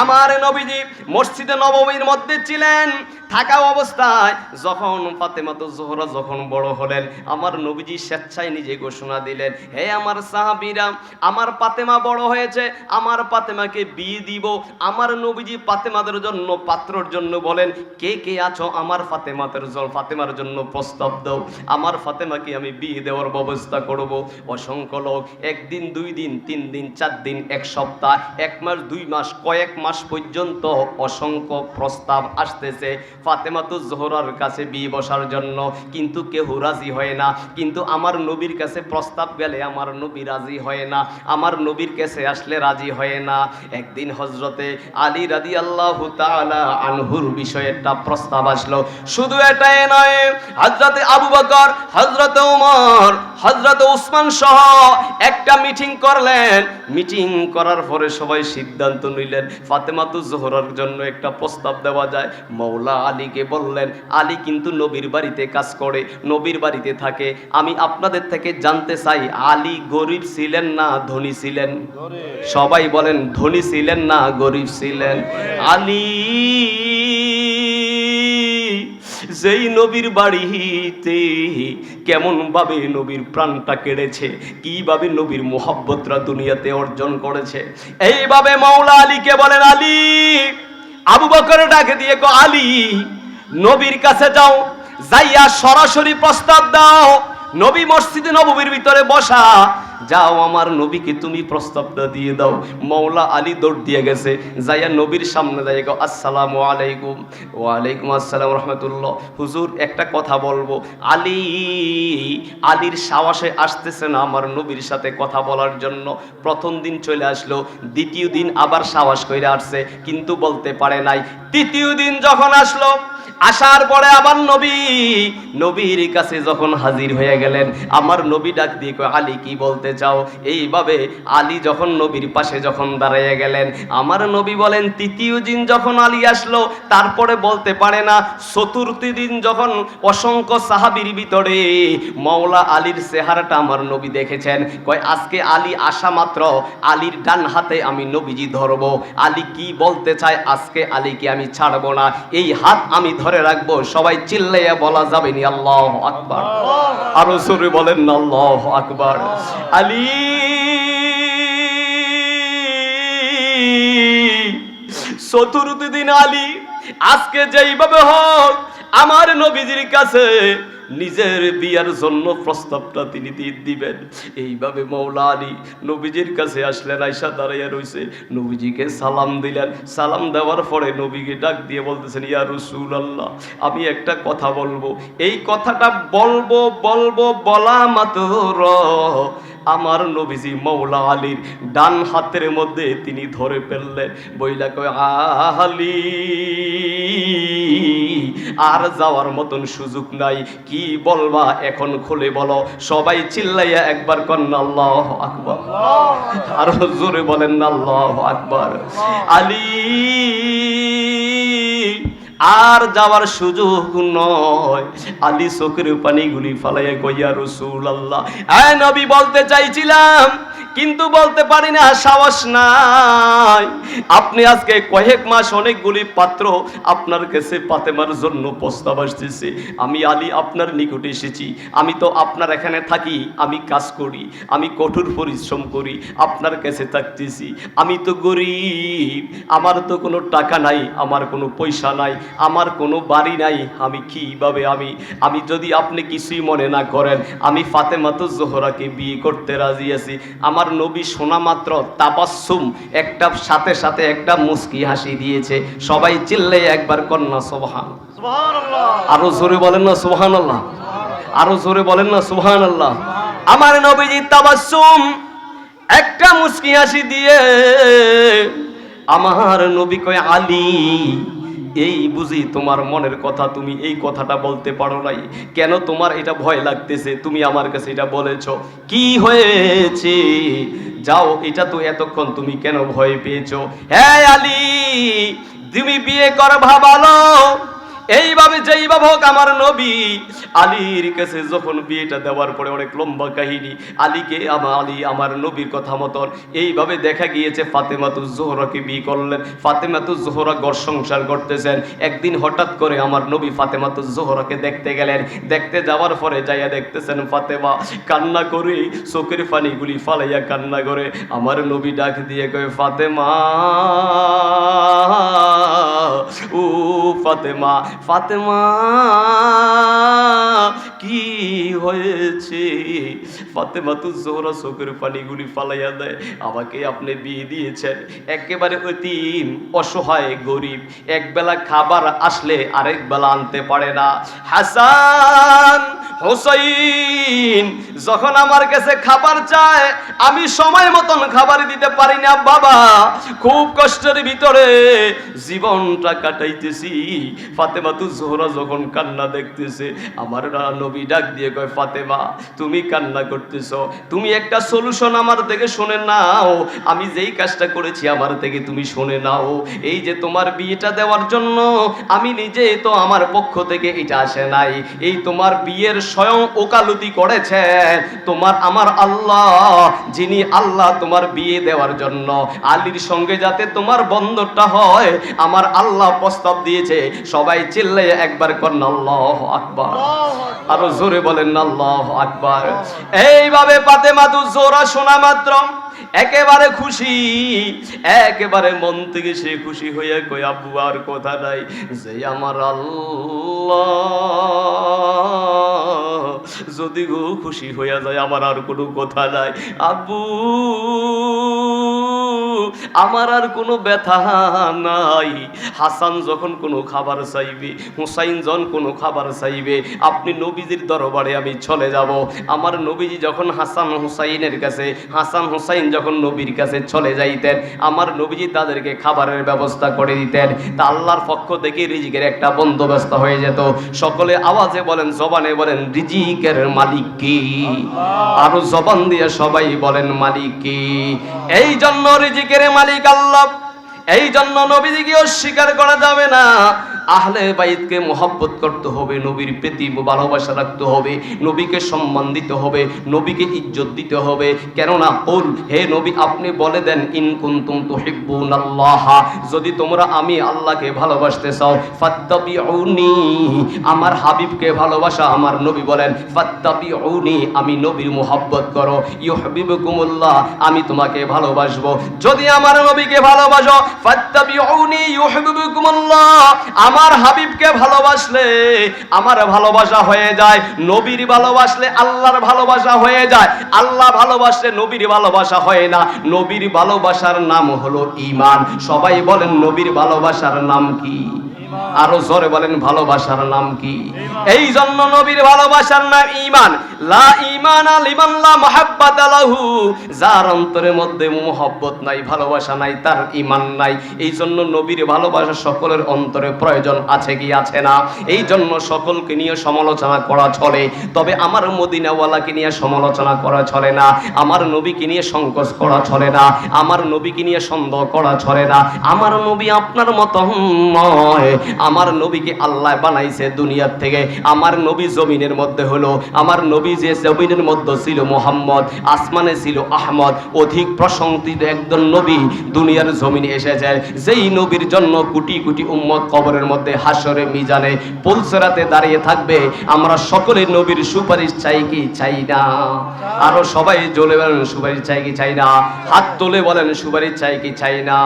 আমার নবীজি মসজিদে নববীর মধ্যে ছিলেন, থাকা অবস্থায় যখন ফাতেমাতুজ জোহরা যখন বড় হলেন, আমার নবীজি স্বেচ্ছায় নিজে ঘোষণা দিলেন, হে আমার সাহাবীরা, আমার ফাতেমা বড় হয়েছে, আমার ফাতেমাকে বিয়ে দিব। আমার নবীজি ফাতেমাদের জন্য পাত্রর জন্য বলেন, কে কে আছো আমার ফাতেমার জন্য প্রস্তাব দাও, আমার ফাতেমাকে আমি বিয়ে দেওয়ার ব্যবস্থা করব। অসংখ্য লোক, একদিন, 2 দিন, 3 দিন, 4 দিন, 1 সপ্তাহ, 1 মাস, 2 মাস, কয়েক মাস পর্যন্ত অসংখ্য প্রস্তাব আসতেছে ফাতেমাতুজ জোহরার কাছে বিয়ে বসার জন্য, কিন্তু কেউ রাজি হয় না। কিন্তু আমার নবীর কাছে প্রস্তাব গেলে আমার নবী রাজি হয় না, আমার নবীর কাছে আসলে রাজি হয় না। একদিন হযরতে আলী রাদিয়াল্লাহু তাআলা আনহুর বিষয়ে একটা প্রস্তাব আসলো। শুধু এটাই নয়, হযরতে আবু বকর, হযরতে ওমর, হযরতে উসমান সহ একটা মিটিং করলেন। মিটিং করার পরে সবাই সিদ্ধান্ত নিলেন ফাতেমাতুজ জোহরার জন্য একটা প্রস্তাব দেওয়া যায়। মওলা আলীকে বললেন, আলী কিন্তু নবীর বাড়িতে কাজ করে, নবীর বাড়িতে থাকে। আমি আপনাদের থেকে জানতে চাই, আলী গরিব ছিলেন না ধনী ছিলেন? সবাই বলেন, ধনী ছিলেন না গরিব ছিলেন? আলী যেই নবীর বাড়িতে কেমন ভাবে নবীর প্রাণটা কেড়েছে, কিভাবে নবীর মোহাব্বতরা দুনিয়াতে অর্জন করেছে, এইভাবে মওলা আলীকে বলেন, আলী, আবু বকরের ডাকে দিয়ে কো, আলী নবীর কাছে যাও, যাইয়া সরাসরি প্রস্তাব দাও। নবী মসজিদে নববীর ভিতরে বসা, যাও আমার নবীকে তুমি প্রস্তাবটা দিয়ে দাও। মওলা আলী দৌড় দিয়ে গেছে, যাইয়া নবীর সামনে যাইয়া গো, আসসালামু আলাইকুম। ওয়ালাইকুম আসসালাম রাহমাতুল্লাহ। হুজুর একটা কথা বলবো। আলীর সাহসে আসতেছে না আমার নবীর সাথে কথা বলার জন্য। প্রথম দিন চলে আসলো, দ্বিতীয় দিন আবার সাহস কইরা আসছে, কিন্তু বলতে পারে নাই। তৃতীয় দিন যখন আসলো, আসার পরে আবার নবীর কাছে যখন হাজির হয়ে গেলেন, আমার নবী ডাক দিয়ে কয়, আলী কি বলতে চাও? এইভাবে আলী যখন নবীর পাশে যখন দাঁড়িয়ে গেলেন, আমার নবী বলেন, তৃতীয় দিন যখন আলী আসলো, তারপরে বলতে পারে না। চতুর্থ দিন যখন অসংখ্য সাহাবীর ভিতরে মওলা আলীর চেহারাটা আমার নবী দেখেছেন, কয় আজকে আলী আসা মাত্র আলীর ডান হাতে আমি নবীজি ধরবো। আলী কি বলতে চায়, আজকে আলীকে আমি ছাড়বো না, এই হাত আমি ধরে রাখবো। সবাই চিল্লাইয়া বলা যাবে নি আল্লাহু আকবার? আরো জোরে বলেন না আল্লাহু আকবার। আলী চতুর্থ দিন আলী আজকে যেইভাবে হোক আমার নবীজির কাছে নিজের বিয়ার জন্য প্রস্তাবটা তিনি দিয়ে দিবেন। এইভাবে মওলা আলী নবীজির কাছে আসলেন, আয়েশা দাঁড়াইয়া রইছে, নবীজিকে সালাম দিলেন। সালাম দেওয়ার পরে নবীকে ডাক দিয়ে বলতেছেন, ইয়া রাসূলুল্লাহ, আমি একটা কথা বলবো। এই কথাটা বলবো বলা মাত্র আমার নবীজি মওলা আলীর ডান হাতের মধ্যে তিনি ধরে ফেললেন। বইলা কয়, আলী আর যাওয়ার মতন সুযোগ নাই, কি বলবা এখন খুলে বলো। সবাই চিল্লাইয়া একবার কন্না আল্লাহু আকবার, আর জোরে বলেন না আল্লাহু আকবার। আলী আর যাওয়ার সুযোগ নয়। আলী চোখের পানিগুলি ফালাইয়া কইয়া, রাসূলুল্লাহ, এ নবী, বলতে চাইছিলাম কিন্তু বলতে পারি না, সাহস নাই। আপনি আজকে কয়েক মাস অনেকগুলি পাত্র আপনার কাছে ফাতেমার জন্য প্রস্তাব আসতেছে। আমি আলী আপনার নিকটে এসেছি। আমি তো আপনার এখানে থাকি, আমি কাজ করি, আমি কঠোর পরিশ্রম করি, আপনার কাছে থাকতেছি। আমি তো গরিব, আমার তো কোনো টাকা নাই, আমার কোনো পয়সা নাই, আমার কোনো বাড়ি নাই। আমি কিভাবে আমি যদি আপনি কিছুই মনে না করেন, আমি ফাতেমাতুজ জোহরাকে বিয়ে করতে রাজি আছি। আমার নবী শোনা মাত্র তাবাসসুম, একটা সাথে সাথে একটা মুস্কি হাসি দিয়েছে। সবাই চিল্লাইয়া একবার কন্না সুবহানাল্লাহ, আরো জোরে বলেন না সুবহানাল্লাহ, আরো জোরে বলেন না সুবহানাল্লাহ। আমার নবীজি তাবাসসুম, একটা মুস্কি হাসি দিয়ে আমার নবী কয়, আলী, এই বুঝি তোমার মনের কথা, তুমি এই কথাটা বলতে পারো নাই কেন? তোমার এটা ভয় লাগতেছে, তুমি আমার কাছে এটা বলেছো, কি হয়েছে? যাও, এটা তো এতক্ষণ তুমি কেন ভয় পেয়েছো? হ্যাঁ আলী, তুমি বিয়ে কর ভাবালো, এইভাবে যেইভাবে হোক আমার নবী আলীর কাছে যখন বিয়েটা দেওয়ার পরে, অনেক লম্বা কাহিনী, আলী আমার নবীর কথা মতন এইভাবে দেখা গিয়েছে ফাতেমাতুজ জোহরাকে বিয়ে করলেন। ফাতেমাতুজ জোহরা ঘর সংসার করতেছেন। একদিন হঠাৎ করে আমার নবী ফাতেমাতুজ জোহরাকে দেখতে গেলেন। দেখতে যাওয়ার পরে যাইয়া দেখতেছেন ফাতেমা কান্না করে, চোখের পানিগুলি ফালাইয়া কান্না করে। আমার নবী ডাক দিয়ে কয়, ফাতেমা, ও ফাতেমা, ফাতেমা কি হয়েছে? ফাতেমাতুজ জোহরা চোখের পানিগুলি ফালাইয়া দেয়, আমাকে আপনি বিয়ে দিয়েছেন একেবারে অতীম, অসহায়, গরিব, একবেলা খাবার আসলে আরেক বেলা আনতে পারে না। হাসান হুসাইন যখন আমার কাছে খাবার চায়, আমি সময় মতন খাবার দিতে পারি না বাবা, খুব কষ্টের ভিতরে জীবনটা কাটাইতেছি। ফাতেমাতুজ জোহরা যখন কান্না দেখতেছে, আমার নবী ডাক দিয়ে কয়, ফাতেমা তুমি কান্না করতেছো, তুমি একটা সলিউশন আমার থেকে শুনে নাও। আমি যেই কাজটা করেছি আমার থেকে তুমি শুনে নাও। এই যে তোমার বিয়েটা দেওয়ার জন্য আমি নিজে তো, আমার পক্ষ থেকে এটা আসে নাই, এই তোমার বিয়ের স্বয়ং ওকালতি করেছেন তোমার আমার আল্লাহ, যিনি আল্লাহ তোমার বিয়ে দেওয়ার জন্য আলীর সঙ্গে যাতে তোমার বন্ধনটা হয়, আমার আল্লাহ প্রস্তাব দিয়েছে। সবাই চিল্লাইয়া একবার করেন আল্লাহু আকবার, আরো জোরে বলেন আল্লাহু আকবার। এইভাবে ফাতেমাতুজ জোহরা শোনা মাত্র একেবারে খুশি, একেবারে মন থেকে সে খুশি হইয়া কই, আব্বু আর কথা নাই, যে আমার আল্লাহ যদি গো খুশি হইয়া যায় আমার আর কোনো কথা নাই। আব্বু আমার আর কোনো ব্যথা নাই। হাসান যখন কোনো খাবার চাইবে, হুসাইন যখন কোনো খাবার চাইবে, আপনি নবীজির দরবারে আমি চলে যাব। আমার নবীজি যখন হাসান হুসাইনের কাছে, হাসান হুসাইন যখন নবীর কাছে চলে যাইতেন, আমার নবীজি তাদেরকে খাবারের ব্যবস্থা করে দিতেন। তা আল্লাহর পক্ষ থেকে রিজিকের একটা বন্দোবস্ত হয়ে যেত। সকলে আওয়াজে বলেন, জবানে বলেন, রিজিকের মালিক কি? আরো জবান দিয়ে সবাই বলেন, মালিক কি? এই জন্য রিজিকের মালিক আল্লাহ। এই জন্য নবীজিকে অস্বীকার করা যাবে না। আহলে বাইতকে মোহাব্বত করতে হবে, নবীর প্রতি ভালোবাসা রাখতে হবে, নবীকে সম্মান দিতে হবে, নবীকে ইজ্জত দিতে হবে। কেননা কুল, হে নবী আপনি বলে দেন, ইন কুনতুম তুহিব্বুনাল্লাহ, যদি তোমরা আমি আল্লাহকে ভালোবাসতে চাও, ফাত্তাবিউনি, আমার হাবিবকে ভালোবাসা। আমার নবী বলেন, ফাত্তাবিউনি, আমি নবীর মোহাব্বত করো, ইউহিব্বুকুমুল্লাহ, আমি তোমাকে ভালোবাসবো। যদি আমার নবীকে ভালোবাসো, ফাত্তাবিউনি ইউহিব্বুকুমুল্লাহ, আমার হাবিবকে ভালোবাসলে আমার ভালোবাসা হয়ে যায়, নবীর ভালোবাসলে আল্লাহর ভালোবাসা হয়ে যায়, আল্লাহ ভালোবাসলে নবীর ভালোবাসা হয় না। নবীর ভালোবাসার নাম হলো ঈমান। সবাই বলেন, নবীর ভালোবাসার নাম কি? আরো জোরে বলেন, ভালোবাসার নাম কি? এই জন্য নবীর ভালোবাসার নাম ঈমান। লা ঈমানা লিমান লা মুহাব্বাতা লাহু, যার অন্তরের মধ্যে মুহাব্বত নাই, ভালোবাসা নাই, তার ঈমান নাই। এই জন্য নবীর ভালোবাসা সকলের অন্তরে প্রয়োজন আছে কি আছে না? এই জন্য সকলকে নিয়ে সমালোচনা করা চলে, তবে আমার মদিনাওয়ালাকে নিয়ে সমালোচনা করা চলে না, আমার নবীকে নিয়ে সংকোচ করা চলে না, আমার নবীকে নিয়ে সন্দেহ করা চলে না। আমার নবী আপনার মত নয়, আমার নবীকে আল্লাহ বানাইছে দুনিয়ার থেকে। আমার নবী জমিনের মধ্যে হলো, আমার নবী যে জমিনের মধ্যে ছিল মুহাম্মদ, আসমানে ছিল আহমদ, অধিক প্রশংসিত একজন নবী দুনিয়ার জমিনে এসেছে, যেই নবীর জন্য কোটি কোটি উম্মত কবরের মধ্যে হাসরে মিজানে পুলসরাতে দাঁড়িয়ে থাকবে। আমরা সকলে নবীর সুপারিশ চাই কি চাই না? আরো সবাই জ্বলে বলেন, সুপারিশ চাই কি চাই না? হাত তুলে বলেন, সুপারিশ চাই কি চাই না?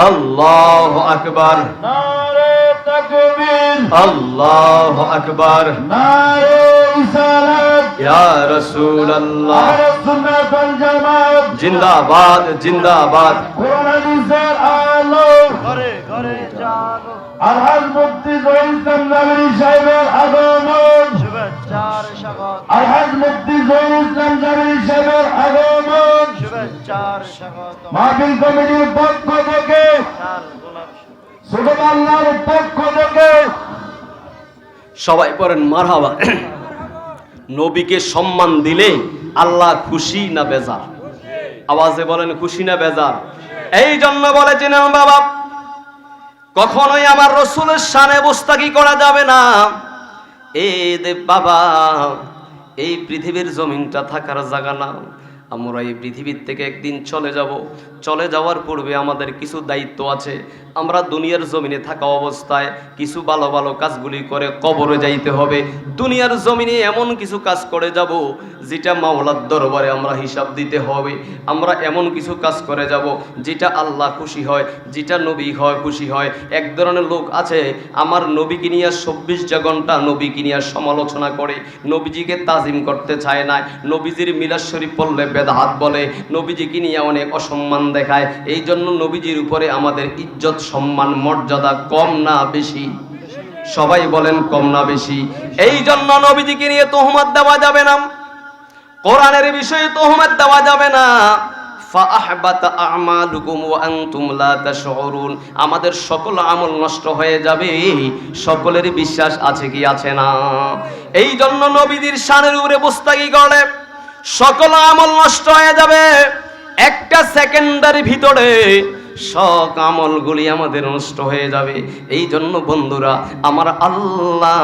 আল্লাহু আকবার, নারে তাকবীর, আল্লাহু আকবার, নারে রিসালাত, ইয়া রাসূলুল্লাহ, সুন্নাত ওয়াল জামাত, জিন্দাবাদ জিন্দাবাদ, কোরআন হাদিসের আলো ঘরে ঘরে জাগো। আলহাজ মুফতি জহির ইসলাম জামিরি সাহেবের আগমন, শুভেচ্ছার স্বাগত। আলহাজ মুফতি জহির ইসলাম জামিরি সাহেবের আগমন, শুভেচ্ছার স্বাগত। মাহফিল কমিটির পক্ষ থেকে, সুবহানাল্লাহর পক্ষ থেকে সবাই পড়েন মারহাবা। নবীকে সম্মান দিলে আল্লাহ খুশি না বেজার? আওয়াজে বলেন, খুশি না বেজার? এই জন্য বলেছিলেন বাবা, কখনোই আমার রসুলের শানে মুস্তাকি করা যাবে না। দেব বাবা, এই পৃথিবীর জমিনটা থাকার জায়গা না। আমরা এই পৃথিবীর থেকে একদিন চলে যাব। চলে যাওয়ার পূর্বে আমাদের কিছু দায়িত্ব আছে। আমরা দুনিয়ার জমিনে থাকা অবস্থায় কিছু ভালো ভালো কাজগুলি করে কবরে যাইতে হবে। দুনিয়ার জমিনে এমন কিছু কাজ করে যাব যেটা মাওলার দরবারে আমরা হিসাব দিতে হবে। আমরা এমন কিছু কাজ করে যাব যেটা আল্লাহ খুশি হয়, যেটা নবী হয় খুশি হয়। এক ধরনের লোক আছে আমার নবীকে নিয়ে 24 ঘন্টা নবীকে নিয়ে সমালোচনা করে, নবীজিকে তাজিম করতে চায় না, নবীজির মিলাদ শরীফ পড়লে বেদাত বলে, নবীজিকে নিয়ে অনেক অসম্মান দেখায়। এই জন্য নবীজির উপরে আমাদের ইজ্জত সম্মান মর্যাদা কম না বেশি? সবাই বলেন কম না বেশি? এই জন্য নবীজিকে নিয়ে তোহমত দেওয়া যাবে না, কোরআনের বিষয়ে তোহমত দেওয়া যাবে না। ফাআহবাতা আমালুকুম ওয়া আনতুম লা তাশউরুন, আমাদের সকল আমল নষ্ট হয়ে যাবে, সকলের বিশ্বাস আছে কি আছে না? এই জন্য নবীদের শানের উপরে মুস্তাকি করলে সকল আমল নষ্ট হয়ে যাবে। একটা সেকেন্ডের ভিতরে সব আমলগুলি আমাদের নষ্ট হয়ে যাবে। এই জন্য বন্ধুরা, আমার আল্লাহ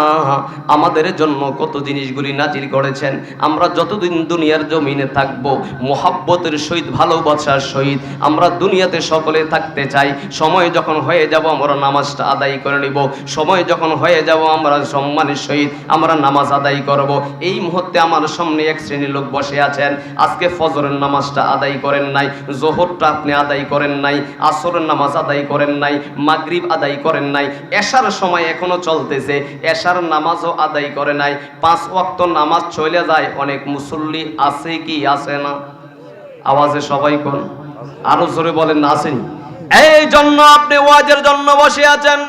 আমাদের জন্য কত জিনিসগুলি নাজিল করেছেন। আমরা যতদিন দুনিয়ার জমিনে থাকব মোহাব্বতের সহিত, ভালোবাসার সহিত আমরা দুনিয়াতে সকলে থাকতে চাই। সময় যখন হয়ে যাব আমরা নামাজটা আদায় করে নিব। সময় যখন হয়ে যাব আমরা সম্মানের সহিত আমরা নামাজ আদায় করব। এই মুহূর্তে আমার সামনে এক শ্রেণীর লোক বসে আছেন, আজকে ফজরের নামাজটা আদায় করেন নাই, জোহরটা আপনি আদায় করেন নাই, আসরের নামাজ আদায় করেন নাই, মাগরিব আদায় করেন নাই, এশার সময় এখনো চলতেছে, এশার নামাজও আদায় করে নাই। 5 ওয়াক্ত নামাজ চলে যায়, অনেক মুসল্লি আছে কি আছে না? আওয়াজে সবাই কোন, আরো জোরে বলেন না আসেনি? এই জন্য আপনি ওয়াজের জন্য বসে আছেন।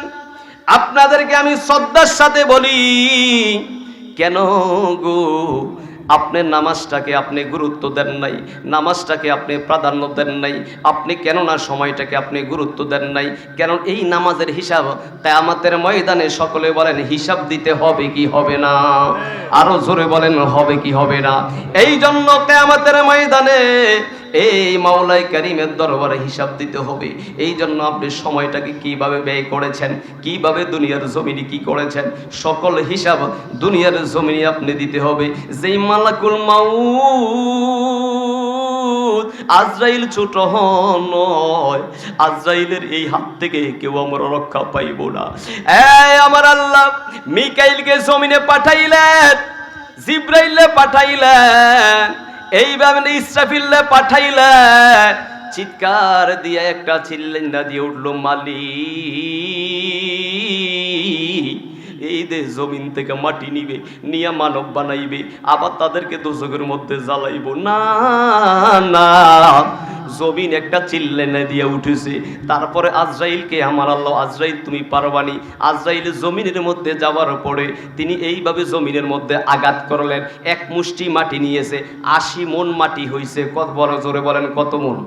আপনাদেরকে আমি শ্রদ্ধার সাথে বলি, কেন গো আপনি নামাজটাকে আপনি গুরুত্ব দেন নাই, নামাজটাকে আপনি প্রাধান্য দেন নাই, আপনি কেননা সময়টাকে আপনি গুরুত্ব দেন নাই? কারণ এই নামাজের হিসাব কিয়ামতের ময়দানে সকলে বলেন হিসাব দিতে হবে কি হবে না? আরো জোরে বলেন হবে কি হবে না? এই জন্য কিয়ামতের ময়দানে এই মাওলাই কারীমের দরবারে হিসাব দিতে হবে। এই জন্য আপনি সময়টাকে কিভাবে ব্যয় করেছেন, কিভাবে দুনিয়ার জমিনে কি করেছেন, সকল হিসাব দুনিয়ার জমিনে আপনি দিতে হবে। যেই মালাকুল মাউত আজরাইল ছোট নয়, আজরাইলের এই হাত থেকে কেউ আমরা রক্ষা পাইব না। আমার আল্লাহ মিকাইলকে জমিনে পাঠাইলেন, জিব্রাইলে পাঠাইলেন, এইভাবে ইসরাফিলে পাঠাইলেন। চিৎকার দিয়ে একটা চিল্লাইনা দিয়ে উঠলো মালিক, এই দে জমিন থেকে মাটি নিবে, নিয়ে মানব বানাইবে, আবার তাদেরকে দোজখের মধ্যে জ্বালাইব না। না, জমিন একটা চিল্লাইনা দিয়ে উঠেছে। তারপরে আজরাইলকে আমার আল্লাহ, আজরাইল তুমি পারবানি। আজরাইল জমিনের মধ্যে যাওয়ার পরে তিনি এইভাবে জমিনের মধ্যে আঘাত করলেন। এক মুষ্টি মাটি নিয়েছে, 80 মণ মাটি হইছে। কত বড়, জোরে বলেন কত মণ?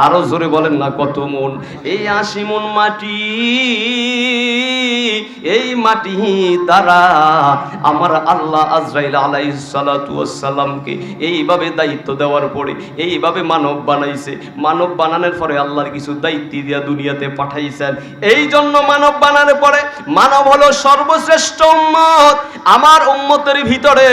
আরো জোরে বলেন না কত মণ? এই 80 মণ মাটি, এই মাটি দ্বারা আমার আল্লাহ আজরাইল আলাইহিস সালাতু ওয়াস সালামকে এইভাবে দায়িত্ব দেওয়ার পরে এইভাবে মানব বানাইছে। মানব বানানোর পরে আল্লাহর কিছু দায়িত্ব দিয়া দুনিয়াতে পাঠাইছেন। এই জন্য মানব বানানোর পরে মানব হলো সর্বশ্রেষ্ঠ উম্মত। আমার উম্মতের ভিতরে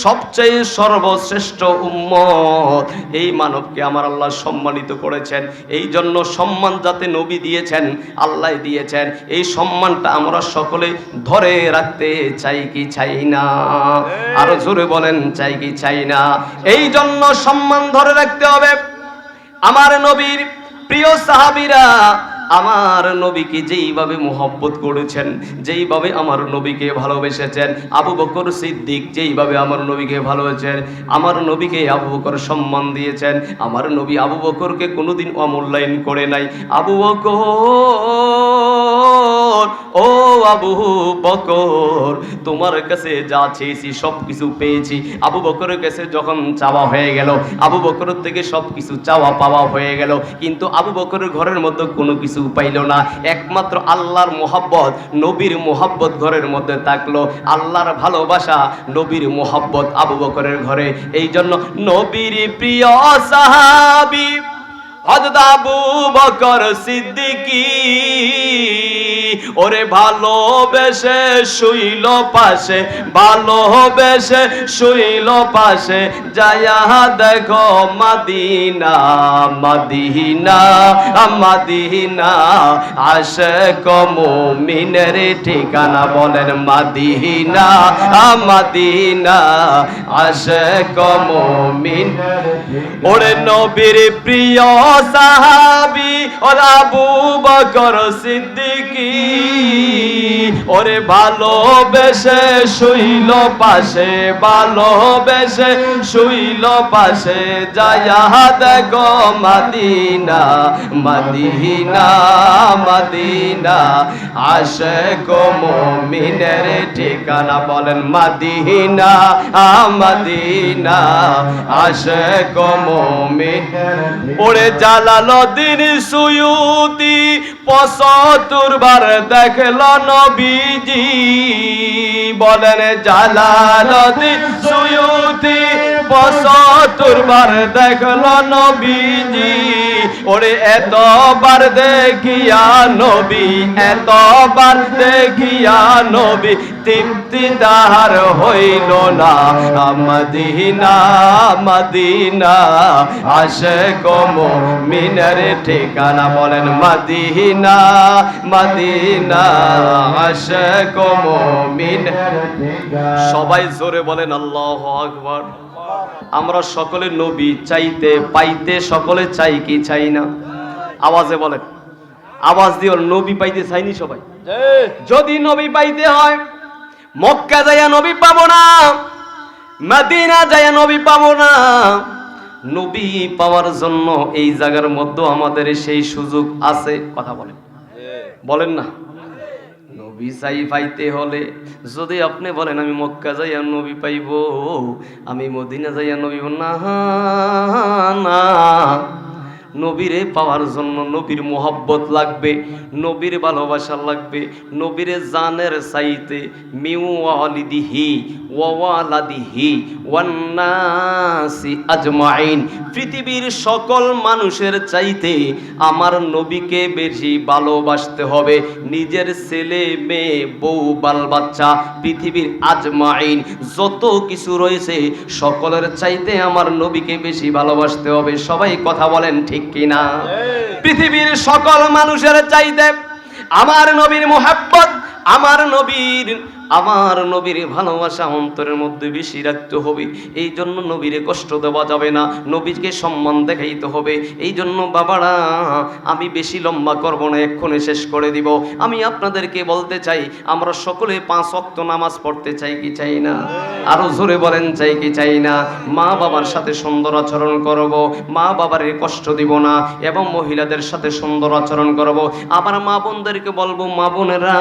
সবচেয়ে সর্বশ্রেষ্ঠ উম্মত এই মানবকে আমার আল্লাহ সম্মানিত করেছেন। এই জন্য সম্মান যাতে নবী দিয়েছেন, আল্লাহ দিয়েছেন, এই সম্মানটা আমরা সকলে ধরে রাখতে চাই কি চাই না? আরো জোরে বলেন চাই কি চাই না? এই জন্য সম্মান ধরে রাখতে হবে। আমার নবীর প্রিয় সাহাবীরা আমার নবীকে যেইভাবে মোহব্বত করেছেন, যেইভাবে আমার নবীকে ভালোবেসেছেন, আবু বকর সিদ্দিক যেইভাবে আমার নবীকে ভালোবেসেছেন, আমার নবীকে আবু বকর সম্মান দিয়েছেন। আমার নবী আবু বকরকে কোনোদিন অমূল্যায়ন করে নাই। আবু বকর, ও আবু বকর, তোমার কাছে যা চেয়েছি সব কিছু পেয়েছি। আবু বকরের কাছে যখন চাওয়া হয়ে গেল, আবু বকরের থেকে সব কিছু চাওয়া পাওয়া হয়ে গেল, কিন্তু আবু বকরের ঘরের মধ্যে কোনো কিছু পাইল না। একমাত্র আল্লাহর মোহাব্বত, নবীর মোহাব্বত ঘরের মধ্যে থাকলো। আল্লাহর ভালোবাসা, নবীর মোহাব্বত আবু বকরের ঘরে। এই জন্য নবীর প্রিয় সাহাবী হযরত আবু বকর সিদ্দিকী ওরে ভালোবেসে শুইল পাশে, ভালোবেসে শুইল পাশে, যায়া দেখো মদিনা মদিনা মদিনা, আশিক মুমিনের ঠিকানা, বলেন মদিনা মদিনা, আশিক মুমিন। ওরে নবীর প্রিয় সাহাবী ওরে আবু বকর সিদ্দিকী ওরে ভালোবেসে শুইল পাশে, ভালোবেসে শুইল পাশে, যায়া দেখো মদিনা মদিনা মদিনা, আশিক মুমিনের ঠিকানা, বলেন মদিনা মদিনা, আশিক মুমিন। ওরে জালালউদ্দিন সুয়ুতি ৭৫ বার দেখল নবীজি, বলেন জালালউদ্দিন সুয়ুতি ৭৫ বার দেখল নবীজি। ওরে এতবার দেখিয়া নবী, এতবার দেখিয়া নবী, তৃপ্তি তাহার হইল না, মদিনা মদিনা, আশিক মুমিনের ঠিকানা, বলেন মদিনা মদিনা, আশিক মুমিনের ঠিকানা। সবাই জোরে বলেন আল্লাহু আকবার। আমরা সকলে নবী চাইতে পাইতে সকলে চাই কি চাই না? আওয়াজে বলেন, আওয়াজ দিও, নবী পাইতে চাইনি সবাই? যদি নবী পাইতে হয় মক্কা যাইয়া নবী পাবো না, মদিনা যাইয়া নবী পাবো না। নবী পাওয়ার জন্য এই জায়গার মধ্যে আমাদের সেই সুযোগ আছে, কথা বলেন, বলেন না? নবী চাই পাইতে হলে যদি আপনি বলেন আমি মক্কা যাইয়া নবী পাইব, আমি মদিনা যাইয়া নবী, না না, নবীরে পাওয়ার জন্য নবীর মোহাব্বত লাগবে, নবীর ভালোবাসা লাগবে। নবীরে জানের চাইতে মিওয়ালিদিহি ওয়ালাদিহি ওয়ান্নাসি আজমাইন, পৃথিবীর সকল মানুষের চাইতে আমার নবীকে বেশি ভালোবাসতে হবে। নিজের ছেলে মেয়ে বউ বাল বাচ্চা পৃথিবীর আজমাইন যত কিছু রয়েছে সকলের চাইতে আমার নবীকে বেশি ভালোবাসতে হবে। সবাই কথা বলেন ঠিক কিনা? পৃথিবীর সকল মানুষের চাইতে আমার নবীর মোহাব্বত, আমার নবীর ভালোবাসা অন্তরের মধ্যে বেশি রাখতে হবে। এই জন্য নবীরে কষ্ট দেওয়া যাবে না, নবীকে সম্মান দেখাইতে হবে। এই জন্য বাবারা আমি বেশি লম্বা করব না, এক্ষুনি শেষ করে দিব। আমি আপনাদেরকে বলতে চাই আমরা সকলে 5 ওয়াক্ত নামাজ পড়তে চাই কি চাই না? আরো জোরে বলেন চাই কি চাই না? মা বাবার সাথে সুন্দর আচরণ করব, মা বাবারে কষ্ট দিব না, এবং মহিলাদের সাথে সুন্দর আচরণ করব। আবার মা বোনদেরকে বলবো, মা বোনেরা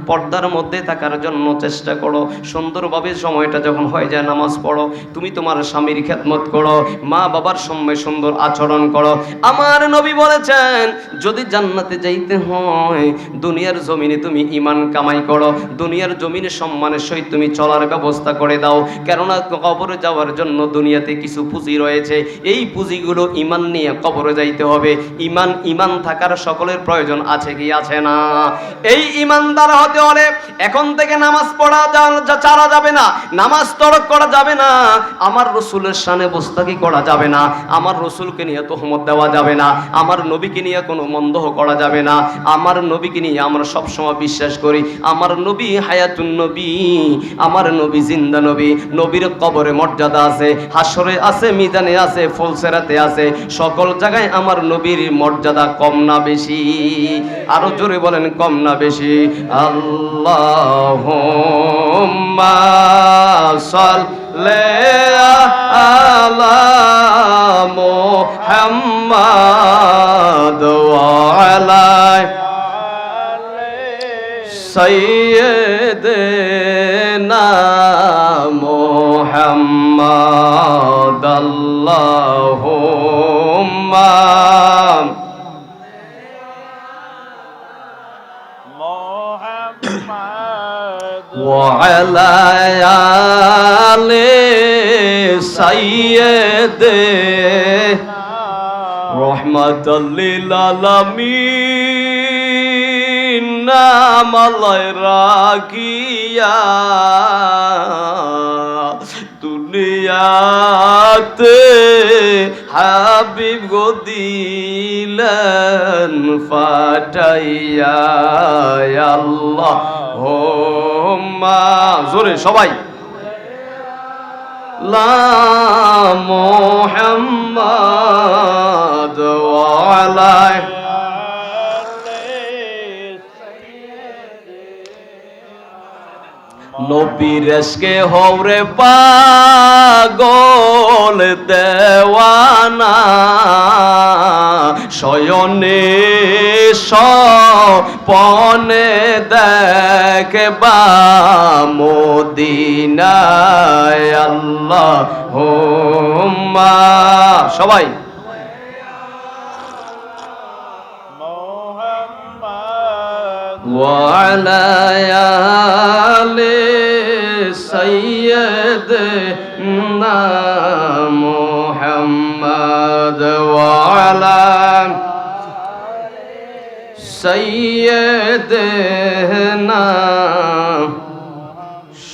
পর্দার মধ্যে থাকার জন্য চেষ্টা করো, সুন্দরভাবে সময়টা যখন হয়ে যায় নামাজ পড়ো, তুমি তোমার স্বামীর খেদমত করো, মা বাবার সঙ্গে সুন্দর আচরণ করো। আমার নবী বলেছেন যদি জান্নাতে যাইতে হয় দুনিয়ার জমিনে তুমি ঈমান কামাই করো, দুনিয়ার জমিনে সম্মানের সহিত তুমি চলার ব্যবস্থা করে দাও। কেননা কবরে যাওয়ার জন্য দুনিয়াতে কিছু পুঁজি রয়েছে, এই পুঁজিগুলো ঈমান নিয়ে কবরে যাইতে হবে। ঈমান থাকার সকলের প্রয়োজন আছে কি আছে না? এই ঈমানদার হতে হলে এখন থেকে নামাজ পড়া ছাড়া যাবে না, নামাজ তরক করা যাবে না, আমার রসুলের শানে বস্তাকি করা যাবে না, আমার রসুলকে নিয়ে তোহমত দেওয়া যাবে না, আমার নবীকে নিয়ে কোনো মন্দহ করা যাবে না। আমার নবীকে নিয়ে আমরা সবসময় বিশ্বাস করি আমার নবী হায়াতুন নবী, আমার নবী জিন্দা নবী। নবীর কবরে মর্যাদা আছে, হাসরে আছে, মিজানে আছে, ফুলসেরাতে আছে, সকল জায়গায় আমার নবীর মর্যাদা কম না বেশি? আরো জোরে বলেন কম না বেশি? আল্লাহুম্মা সাল্লি আলা মুহাম্মাদ ওয়া আলা সাইয়্যিদিনা মুহাম্মাদ। আল্লাহুম্মা وعلى آل سيدنا রহমাতাল লিল আলামিন নাম আল্লাহ রাখিয়া দুনিয়াতে হাবিব গো দিলেন ফাটাইয়া আল্লাহ হোম্মা জোরে সবাই লা মুহাম্মাদ ওয়া আলা নবীর এসকে হওরে পাগল দেওয়ানা শয়নে স্বপনে দেখবা মদিনায় আল্লাহুম্মা সবাই وعلى آل سيدنا محمد وعلى سيدنا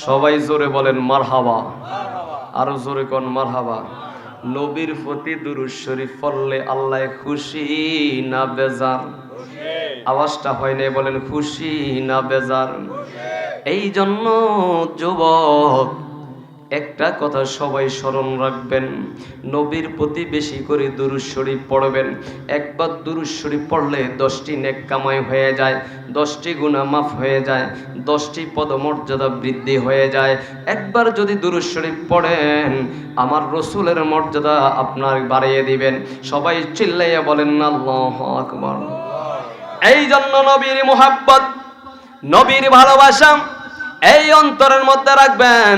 সবাই জোরে বলেন মারহাবা আরো জোরে কোন মারহাবা নবীর প্রতি দুরূদ শরীফ পড়লে আল্লাহ খুশি না বেজার আওয়াজটা হয় না বলেন খুশি না বেজার এই জন্য যুবক একটা কথা সবাই স্মরণ রাখবেন নবীর প্রতি বেশি করে দুরূদ শরীফ পড়বেন একবার দুরূদ শরীফ পড়লে 10টি নেক কামাই হয়ে যায় 10টি গুনাহ মাফ হয়ে যায় 10টি পদমর্যাদা বৃদ্ধি হয়ে যায় একবার যদি দুরূদ শরীফ পড়েন আমার রাসূলের মর্যাদা আপনার বাড়িয়ে দিবেন সবাই চিল্লাইয়া বলেন আল্লাহু আকবার এই জন্য নবীর মুহাব্বত নবীর ভালোবাসা এই অন্তরের মধ্যে রাখবেন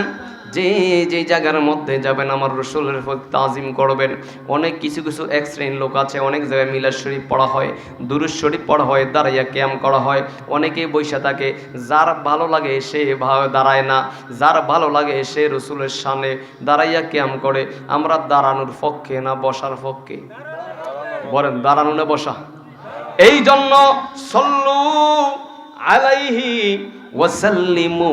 যে যে জায়গার মধ্যে যাবেন আমার রাসূলের প্রতি তাজিম করবেন অনেক কিছু কিছু এক শ্রেণীর লোক আছে অনেক জায়গায় মিলাদ শরীফ পড়া হয় দুরূদ শরীফ পড়া হয় দাঁড়াইয়া কিয়াম করা হয় অনেকেই বসে থাকে যার ভালো লাগে সে দাঁড়ায় না যার ভালো লাগে সে রাসূলের সামনে দাঁড়াইয়া কিয়াম করে আমরা দাঁড়ানোর পক্ষে না বসার পক্ষে বলেন দাঁড়ানো না বসা এই জন্য সল্লু আলাইহি ওয়াসাল্লিমু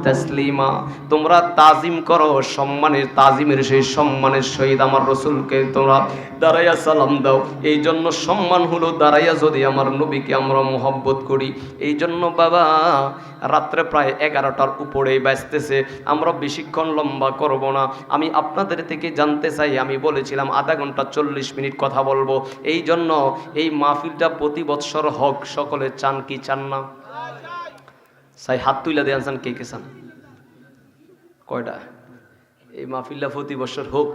তাসলিমা তোমরা তাজিম করো সম্মানের তাজিমের সেই সম্মানের সহিত আমার রাসূলকে তোমরা দাঁড়াইয়া সালাম দাও এই জন্য সম্মান হলো দাঁড়াইয়া যদি আমার নবীকে আমরা মহব্বত করি এই জন্য বাবা রাত্রে প্রায় 11টার উপরেই বাজতেছে আমরা বেশিক্ষণ লম্বা করব না আমি আপনাদের থেকে জানতে চাই আমি বলেছিলাম আধা ঘন্টা 40 মিনিট কথা বলবো এই জন্য এই মাহফিলটা প্রতি বৎসর হোক সকলে চান কি চান না সাই হাত তুইলা দিয়ে আনছেন কে কে চান কয়টা এই মাহফিলটা প্রতি বছর হোক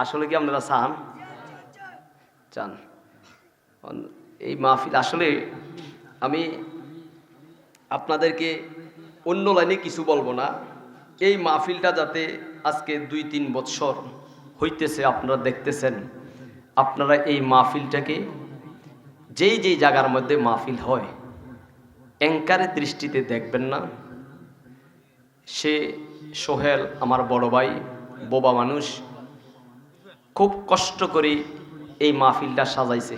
আসলে কি আপনারা চান চান এই মাহফিল আসলে আমি আপনাদেরকে অন্য লাইনে কিছু বলবো না এই মাহফিলটা যাতে আজকে 2-3 বছর হইতেছে আপনারা দেখতেছেন আপনারা এই মাহফিলটাকে যেই যেই জায়গার মধ্যে মাহফিল হয় অ্যাঙ্কারের দৃষ্টিতে দেখবেন না সে সোহেল আমার বড় ভাই বোবা মানুষ খুব কষ্ট করে এই মাহফিলটা সাজাইছে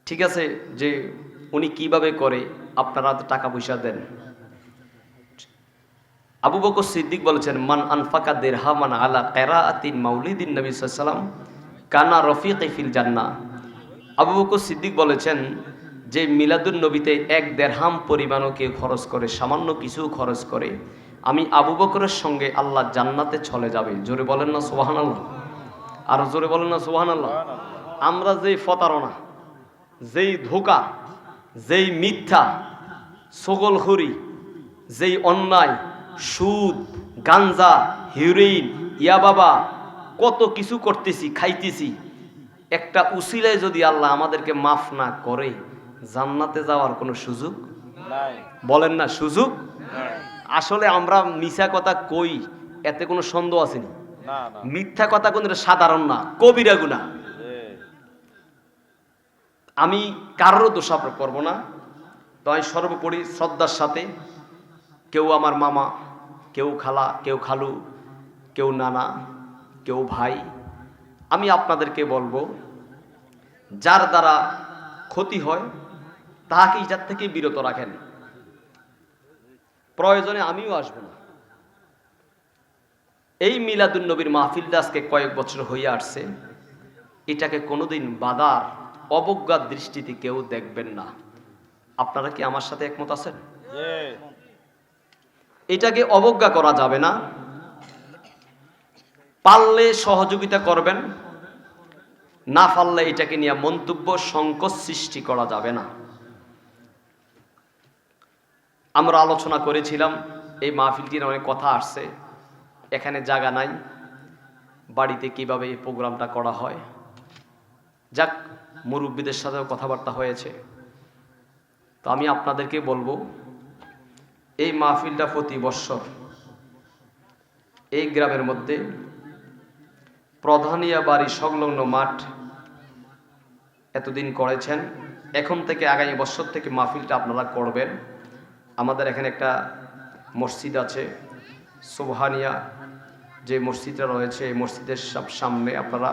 ঠিক আছে যে উনি কিভাবে করে আপনারা টাকা পয়সা দেন আবু বকর সিদ্দিক বলেছেন মান আনফাকা দিরহামান আলা কিরাআতিন মাউলিদিন নবী সাল্লাল্লাহু আলাইহি ওয়াসাল্লাম কানা রফিকি ফিল জান্নাহ আবু বকর সিদ্দিক বলেছেন যে মিলাদুন নবীতে 1 দিরহাম পরিমাণও কেউ খরচ করে সামান্য কিছু খরচ করে আমি আবু বকরের সঙ্গে আল্লাহ জান্নাতে চলে যাবে জোরে বলেন না সুবহানাল্লাহ আর জোরে বলেন না সুবহানাল্লাহ আমরা যেই প্রতারণা যেই ধোঁকা যেই মিথ্যা ছগলখুরি যেই অন্যায় সুদ গাঞ্জা হিরোইন ইয়াবাবা কত কিছু করতেছি খাইতেছি একটা উসিলায় যদি আল্লাহ আমাদেরকে মাফ না করে জান্নাতে যাওয়ার কোনো সুযোগ নাই বলেন না সুযোগ নাই আসলে আমরা মিথ্যা কথা কই এতে কোনো সন্দেহ আছে না মিথ্যা কথা কোন সাধারণ না কবিরা গুনাহ আমি কারোর দোষারোপ করব না তাই সর্বোপরি শ্রদ্ধার সাথে কেউ আমার মামা কেউ খালা কেউ খালু কেউ নানা কেউ ভাই আমি আপনাদেরকে বলবো, যার দ্বারা ক্ষতি হয় তাহাকে ইজাত থেকে বিরত রাখেন। প্রয়োজনে আমিও আসবো না। এই মিলাদুন নবীর মাহফিলটা আজকে কয়েক বছর হয়ে আসছে, এটাকে কোনোদিন বাধার অবজ্ঞার দৃষ্টিতে কেউ দেখবেন না। আপনারা কি আমার সাথে একমত আছেন? এটাকে অবজ্ঞা করা যাবে না। পারলে সহযোগিতা করবেন, না পারলে এটাকে নিয়ে মন্তব্য সংকোচ সৃষ্টি করা যাবে না। আমরা আলোচনা করেছিলাম, এই মাহফিলটির অনেক কথা আসছে, এখানে জায়গা নাই, বাড়িতে কিভাবে এই প্রোগ্রামটা করা হয়। যাক, মুরব্বীদের সাথেও কথাবার্তা হয়েছে। তো আমি আপনাদেরকে বলবো, এই মাহফিলটা প্রতি বৎসর এই গ্রামের মধ্যে প্রধানিয়া বাড়ি সংলগ্ন মাঠ এতদিন করেছেন, এখন থেকে আগামী বছর থেকে মাহফিলটা আপনারা করবেন। আমাদের এখানে একটা মসজিদ আছে সুবহানিয়া, যে মসজিদটা রয়েছে এই মসজিদের সব সামনে আপনারা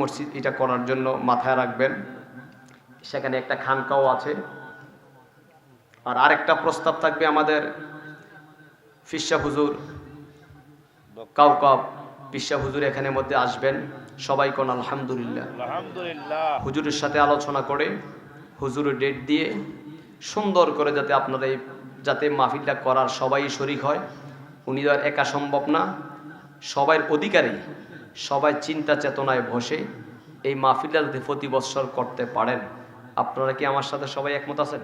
মসজিদ এটা করার জন্য মাথায় রাখবেন। সেখানে একটা খানকাও আছে। আর আরেকটা প্রস্তাব থাকবে, আমাদের ফিরসা হুজুর কাউকাব পিসা হুজুর এখানে মধ্যে আসবেন। সবাই কোন আলহামদুলিল্লাহ। হুজুরের সাথে আলোচনা করে হুজুরের ডেট দিয়ে সুন্দর করে যাতে আপনারা যাতে মাহফিলটা করার সবাই শরীক হয়। উনি আর একা সম্ভব না, সবাই অধিকারী, সবাই চিন্তা চেতনায় বসে এই মাহফিলটা যাতে প্রতি বৎসর করতে পারেন। আপনারা কি আমার সাথে সবাই একমত আছেন?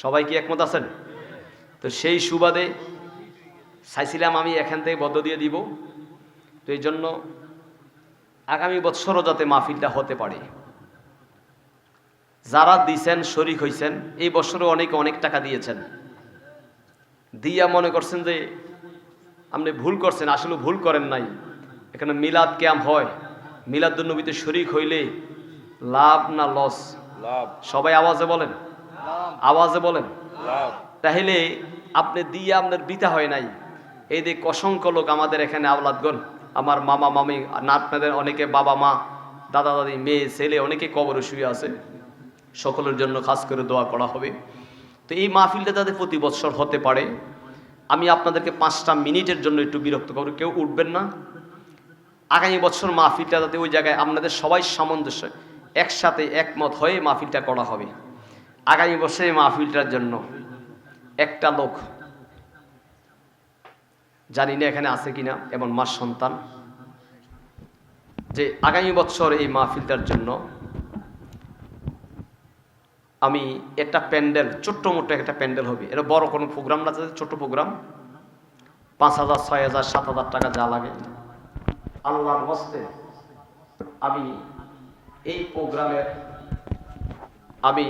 সবাই কি একমত আছেন? তো সেই সুবাদে চাইছিলাম আমি এখান থেকে বদ্ধ দিয়ে দিব। তো এই জন্য আগামী বৎসরও যাতে মাহফিলটা হতে পারে। যারা দিয়েছেন, শরীক হয়েছেন, এই বছরে অনেকে অনেক টাকা দিয়েছেন, দিয়া মনে করছেন যে আপনি ভুল করছেন, আসলে ভুল করেন নাই। এখানে মিলাদ ক্যাম্প হয়, মিলাদুন নবীতে শরীক হইলে লাভ না লস? সবাই আওয়াজে বলেন, আওয়াজে বলেন। তাহলে আপনি দিয়ে আপনার বৃথা হয় নাই। এই যে অসংখ্য লোক আমাদের এখানে আওলাদগণ, আমার মামা মামি, না আপনাদের অনেকে বাবা মা দাদা দাদি মেয়ে ছেলে অনেকে কবরে শুয়ে আছে, সকলের জন্য খাস করে দোয়া করা হবে। তো এই মাহফিলটা যাতে প্রতি বৎসর হতে পারে, আমি আপনাদেরকে 5টা মিনিটের জন্য একটু বিরক্ত করব, কেউ উঠবেন না। আগামী বছর মাহফিলটা যাতে ওই জায়গায় আপনাদের সবাই সামঞ্জস্য একসাথে একমত হয়ে মাহফিলটা করা হবে। আগামী বছর এই মাহফিলটার জন্য একটা লোক, জানি না এখানে আছে কিনা এমন মার সন্তান, যে আগামী বছর এই মাহফিলটার জন্য আমি একটা প্যান্ডেল, ছোট্ট মোটো একটা প্যান্ডেল হবে, এটা বড় কোনো প্রোগ্রাম না, ছোট প্রোগ্রাম, 5,000 6,000 7,000 টাকা যা লাগে, আল্লাহর হস্তে আমি এই প্রোগ্রামের আমি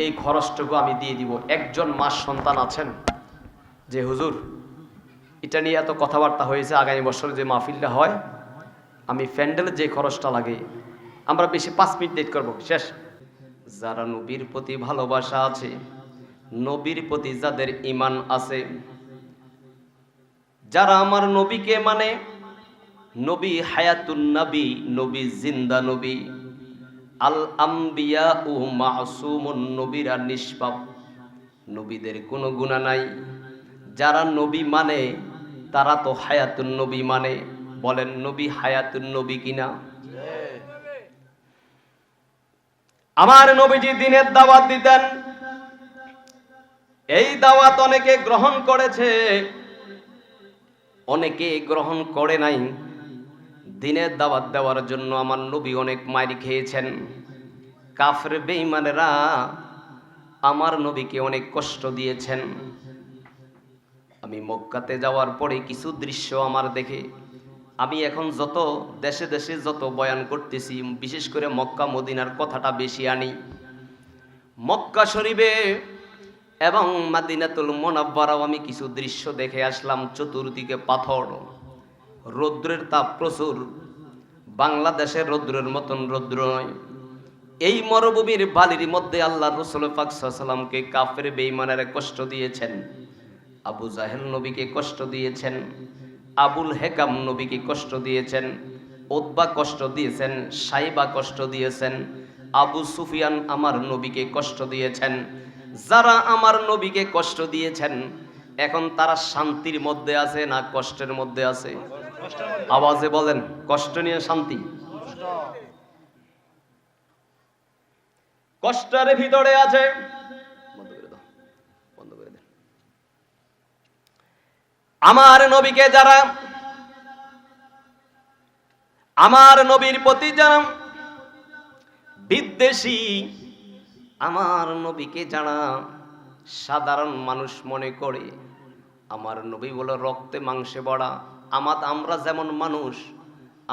এই খরচটুকু আমি দিয়ে দিব। একজন মার সন্তান আছেন যে হুজুর এটা নিয়ে এত কথাবার্তা হয়েছে, আগামী বছর যে মাহফিলটা হয় আমি প্যান্ডেলের যে খরচটা লাগে, আমরা বেশি 5 মিনিট ডেট করবো, শেষ। যারা নবীর প্রতি ভালোবাসা আছে, নবীর প্রতি যাদের ঈমান আছে, যারা আমার নবীকে মানে, নবী হায়াতুন নবী, নবী জিন্দা নবী, আল আম্বিয়া ও মাসুমুন, নবীরা নিষ্পাপ, নবীদের কোনো গুনাহ নাই। যারা নবী মানে তারা তো হায়াতুন নবী মানে। বলেন নবী হায়াতুন নবী কিনা? আমার নবীজি দিনের দাওয়াত দিতেন, এই দাওয়াত অনেকে গ্রহণ করেছে, অনেকে গ্রহণ করে নাই। দিনের দাওয়াত দেওয়ার জন্য আমার নবী অনেক মাইর খেয়েছেন। কাফের বেঈমানেরা আমার নবীকে অনেক কষ্ট দিয়েছেন। আমি মক্কাতে যাওয়ার পরে কিছু দৃশ্য আমার দেখে, আমি এখন যত দেশে দেশে যত বয়ান করতেছি, বিশেষ করে মক্কা মদিনার কথাটা বেশি আনি। মক্কা শরীফে এবং মাদিনাতুল মুনাওয়ারাও আমি কিছু দৃশ্য দেখে আসলাম। চতুর্দিকে পাথর, রৌদ্রের তাপ প্রচুর, বাংলাদেশের রৌদ্রের মতন রৌদ্র নয়। এই মরুভূমির বালির মধ্যে আল্লাহ রাসূল পাক সাল্লাল্লাহু আলাইহি ওয়াসাল্লামকে কাফের বেঈমানেরা কষ্ট দিয়েছেন। আবু জাহেল নবীকে কষ্ট দিয়েছেন, আবুল হেকাম নবীকে কষ্ট দিয়েছেন, উতবা কষ্ট দিয়েছেন, সাইবা কষ্ট দিয়েছেন, আবু সুফিয়ান আমার নবীকে কষ্ট দিয়েছেন। যারা আমার নবীকে কষ্ট দিয়েছেন এখন তারা শান্তির মধ্যে আছে না কষ্টের মধ্যে আছে? আওয়াজে বলেন, কষ্ট নিয়ে শান্তি? কষ্টের ভিতরে আছে। বন্ধ করে দাও, বন্ধ করে দেন। আমার নবীকে যারা, আমার নবীর প্রতি যারা বিদ্বেষী, আমার নবীকে যারা সাধারণ মানুষ মনে করে, আমার নবী বলে রক্তে মাংসে বড়া, আমরা যেমন মানুষ,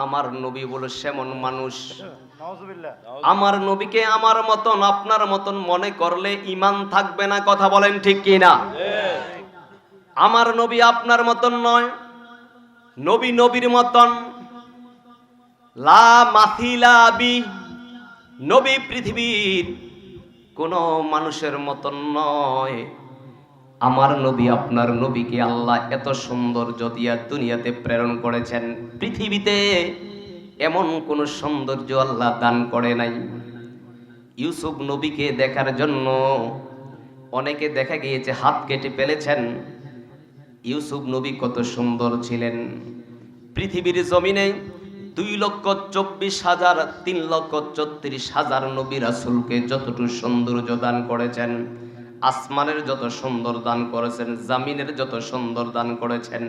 আমার নবী বলে সেমন মানুষ। আমার নবীকে আমার মতন আপনার মতন মনে করলে ঈমান থাকবে না, কথা বলেন ঠিক কি না? আমার নবী আপনার মতন নয়, নবী নবীর মতন, লা মাথিলা বি, নবী পৃথিবীর কোন মানুষের মতন নয়। আমার নবী আপনার নবীকে আল্লাহ এত সৌন্দর্য দিয়া দুনিয়াতে প্রেরণ করেছেন, পৃথিবীতে এমন কোন সৌন্দর্য আল্লাহ দান করে নাই। ইউসুফ নবীকে দেখার জন্য অনেকে দেখা গিয়েছে হাত কেটে ফেলেছেন। ইউসুফ নবী কত সুন্দর ছিলেন। পৃথিবীর জমিনে 2,24,000 3,34,000 নবী রাসূলকে যতটুকু সৌন্দর্য দান করেছেন, আসমানের যত সুন্দর দান করেছেন, জামিনের যত সুন্দর দান করেছেন,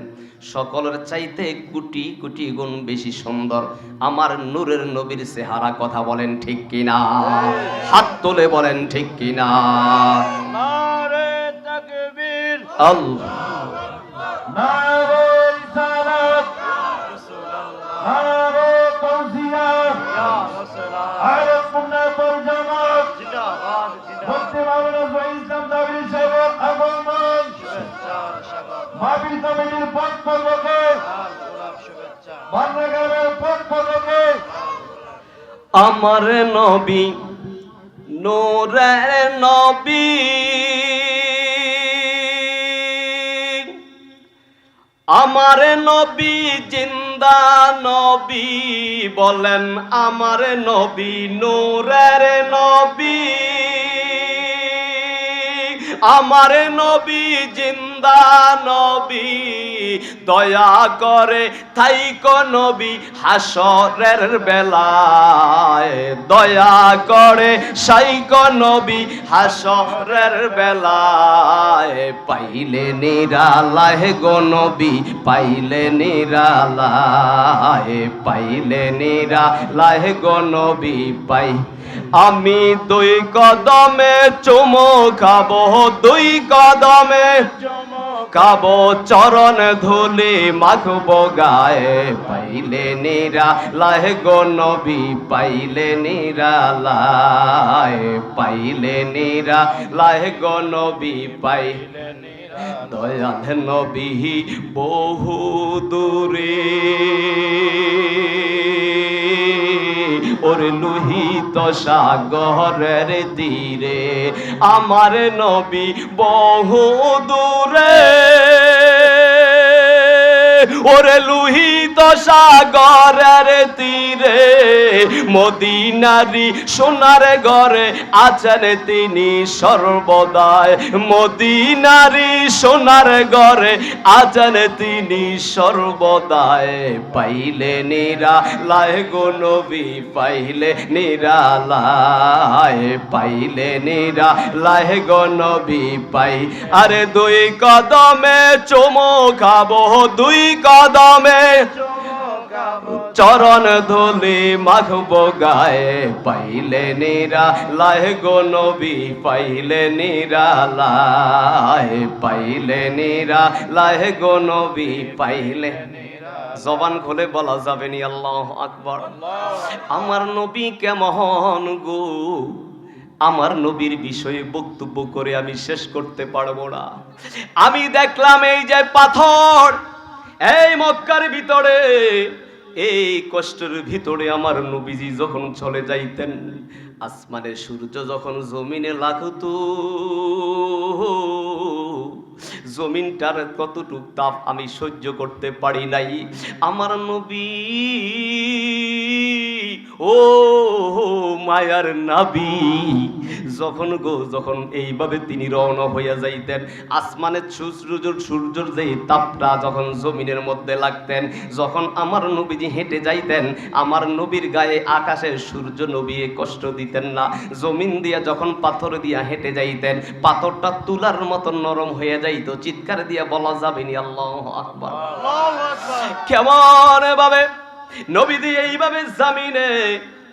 সকলের চাইতে কোটি কোটি গুণ বেশি সুন্দর আমার নূরের নবীর চেহারা, কথা বলেন ঠিক কিনা? হাত তুলে বলেন ঠিক কিনা? নারে তাকবীর, আল্লাহ নারে সালাত, নারে তাওজিয়া, ইয়া রাসূলুল্লাহ, আরে সুন্নাতুল জামাত জিন্দাবাদ, জিন্দাবাদ। ইসলাম দাবির সাহেব আগমন, শুভেচ্ছা স্বাগত। মাহফিল কমিটির পক্ষ থেকে শুভেচ্ছা, বান্নাগারের পক্ষ থেকে আমার নবী নূরের নবী, আমার নবী জিন্দা নবী, বলেন আমার নবী নূরের নবী, আমার নবী জিন্দা নবী, দয়া করে থাইকো নবী হাসরের বেলায়, দয়া করে সাইকো নবী হাসরের বেলায়, পাইলে নিরালায় গো নবী, পাইলে নিরালায়, পাইলে নিরালায় গো নবী, পাই আমি 2 কদমে চুমো খাবো, 2 কদমে খাবো, চরণ ধুলি মাখবো গায়ে, পাইলে নিরালায় গো নবী, পাইলে নিরালায়, পাইলে নিরালায় গো নবী, পাইলে দয়াল নবী বহু দূরে, ওর লোহিত সাগরের তীরে, আমার নবী বহু দূরে, ওরে লোহিত সাগরের তীরে, মদিনারি সোনার ঘরে আছেন তিনি সর্বদাই, মদিনারি সোনার ঘরে আছেন তিনি সর্বদাই, পাইলে নিরালায় গো নবী, পাইলে নিরালায়, পাইলে নিরালায় গো নবী, পাই আরে 2 কদমে চুমো খাবো, 2 কদমে চরণ ধুলি মাখবো গায়ে, পাইলে নিরালায় গো নবী, পাইলে নিরালায়, পাইলে নিরালায় গো নবী, পাইলে। জবান খুলে বলা যাবে নি আল্লাহু আকবার। আমার নবী কেমন গো, আমার নবীর বিষয়ে বক্তব্য করে আমি শেষ করতে পারবো না। আমি দেখলাম এই যে পাথর, এই মক্কার ভিতরে, এই কষ্টের ভিতরে আমার নবীজি যখন চলে যাইতেন, আসমানের সূর্য যখন জমিনে লাগতো, জমিনটার কতটুক তাপ আমি সহ্য করতে পারি নাই। আমার নবী ও মায়ার নাবি, যখন এইভাবে তিনি রওনা হইয়া যাইতেন, আসমানের সূর্যর যে তাপটা যখন জমিনের মধ্যে লাগতেন, যখন আমার নবীজি হেঁটে যাইতেন, আমার নবীর গায়ে আকাশের সূর্য নবী কষ্ট দিতেন না। জমিন দিয়া যখন পাথর দিয়া হেঁটে যাইতেন, পাথরটা তুলার মতো নরম হয়ে যাইত, চিৎকার দিয়া বলা যাবে নি আল্লাহু আকবার। কেমন ভাবে নবীজি এইভাবে জামিনে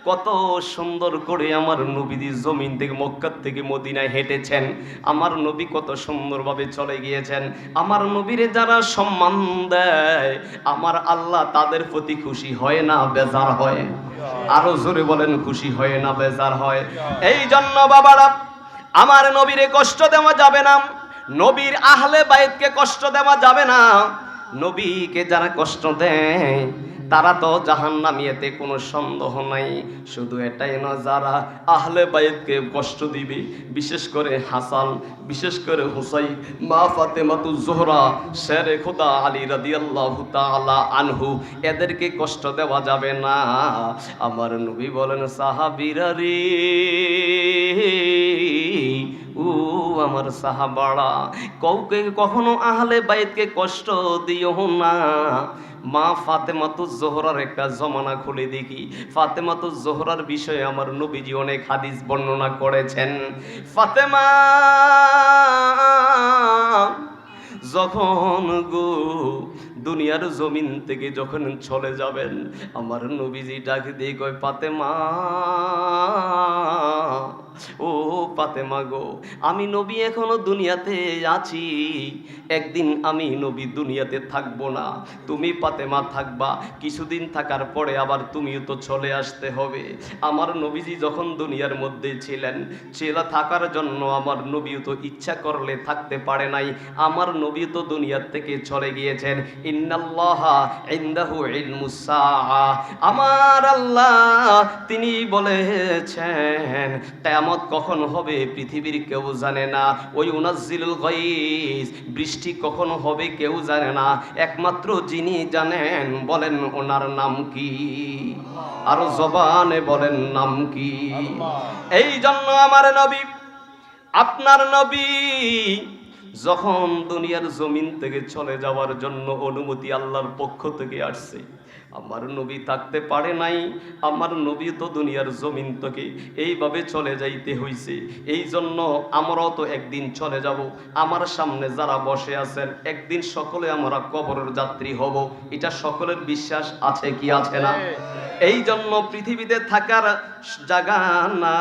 কত সুন্দর করে আমার নবীজি জমিন থেকে মক্কা থেকে মদিনায় হেঁটেছেন। আমার নবী কত সুন্দরভাবে চলে গিয়েছেন। আমার নবীরে যারা সম্মান দেয়, আমার আল্লাহ তাদের প্রতি খুশি হয় না বেজার হয়? আরো জোরে বলেন, খুশি হয় না বেজার হয়? এই জন্য বাবারা, আমার নবীরে কষ্ট দেওয়া যাবে না, নবীর আহলে বাইতকে কষ্ট দেওয়া যাবে না। নবীকে যারা কষ্ট দেয় তারা তো জাহান্নামী, এতে কোনো সন্দেহ নাই। শুধু এটাই না, যারা আহলে বাইতকে কষ্ট দিবে, বিশেষ করে হাসান, বিশেষ করে হুসাইন, মা ফাতেমাতুজ জোহরা, শেরে খোদা আলী রাদিয়াল্লাহু তাআলা আনহু, এদেরকে কষ্ট দেওয়া যাবে না। আমার নবী বলেন, সাহাবীরা রে, ও আমার সাহাবারা, কাউকে কখনো আহলে বাইতকে কষ্ট দিও না। মা ফাতেমাতুজ জোহরার একটা জমানা খুলে দেখি। ফাতেমাতুজ জোহরার বিষয়ে আমার নবীজি অনেক হাদিস বর্ণনা করেছেন। ফাতেমা যখন গো দুনিয়ার জমিন থেকে যখন চলে যাবেন, আমার নবীজি ডাক দিয়ে কয়, ফাতেমা, ও ফাতেমা গো, আমি নবী এখনো দুনিয়াতে আছি, একদিন আমি নবী দুনিয়াতে থাকবো না, তুমি ফাতেমা থাকবা। কিছুদিন থাকার পরে আবার তুমিও তো চলে আসতে হবে। আমার নবীজি যখন দুনিয়ার মধ্যে ছিলেন, থাকার জন্য আমার নবীও তো ইচ্ছা করলে থাকতে পারে নাই। আমার নবী তো দুনিয়ার থেকে চলে গিয়েছেন। ইন্নাল্লাহা ইনদাহু ইলমুস সাআ, আমার আল্লাহ তিনি বলেছেন কিয়ামত কখন হবে পৃথিবীর কেউ জানে না। ওই উনাজ্জিলুল গায়স, বৃষ্টি কখন হবে কেউ জানে না, একমাত্র যিনি জানেন, বলেন ওনার নাম কি? আরো জবানে বলেন, নাম কি? এই জন্য আমার নবী, আপনার নবী যখন দুনিয়ার জমিন থেকে চলে যাওয়ার জন্য অনুমতি আল্লাহর পক্ষ থেকে আসছে, আমার নবী থাকতে পারে নাই। আমার নবী তো দুনিয়ার জমিন থেকে এইভাবে চলে যাইতে হইছে। এই জন্য আমরাও তো একদিন চলে যাব। আমার সামনে যারা বসে আছেন, একদিন সকলে আমরা কবরের যাত্রী হব, এটা সকলের বিশ্বাস আছে কি আছে না? এই জন্য পৃথিবীতে থাকার জায়গা না,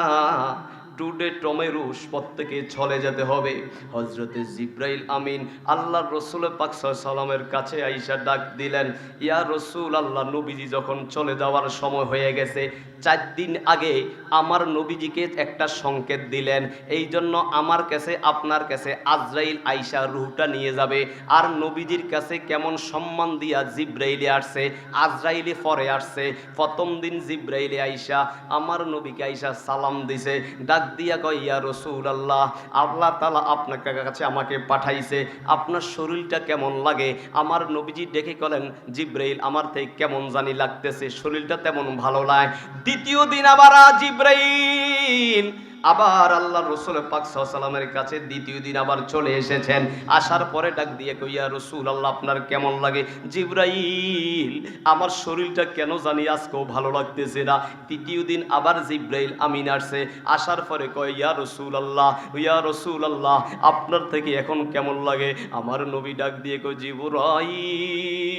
টুডে টমেরুস প্রত্যেকে চলে যেতে হবে। হযরতে জিবরাইল আমিন আল্লাহর রাসূল পাক সাল্লাল্লাহু আলাইহি সাল্লামের কাছে আইসা ডাক দিলেন, ইয়া রাসূল আল্লাহ, নবীজি যখন চলে যাওয়ার সময় হয়ে গেছে, 4 দিন আগে আমার নবীজিকে একটা সংকেত দিলেন, এই জন্য আমার কাছে আপনার কাছে আজরাইল আইসা রূহটা নিয়ে যাবে। আর নবীজির কাছে কেমন সম্মান দিয়া জিবরাইলে আসছে, আজরাইলে পরে আসছে। প্রথম দিন জিবরাইলে আইসা আমার নবীকে আইসা সালাম দিছে, ডাক দিয়া কয়, ইয়া রাসূলুল্লাহ, আল্লাহ তাআলা আপনার কাছে আমাকে পাঠাইছে, আপনার শরীরটা কেমন লাগে? আমার নবীজি ডেকে বলেন, জিবরাইল, আমার থেকে কেমন জানি লাগতেছে, শরীরটা তেমন ভালো লাগে। দ্বিতীয় দিন আবার জিবরাইল আবার আল্লাহ রাসূল পাক সাল্লাল্লাহু আলাইহি সাল্লামের কাছে দ্বিতীয় দিন আবার চলে এসেছেন। আসার পরে ডাক দিয়ে কই, ইয়া রাসূলুল্লাহ, আপনার কেমন লাগে? জিবরাইল, আমার শরীরটা কেন জানি আজকেও ভালো লাগতেছে না। তৃতীয় দিন আবার জিবরাইল আমিন আসছে। আসার পরে কয়, ইয়া রাসূলুল্লাহ, ইয়া রাসূলুল্লাহ, আপনার থেকে এখন কেমন লাগে? আমার নবী ডাক দিয়ে কয়, জিবরাইল,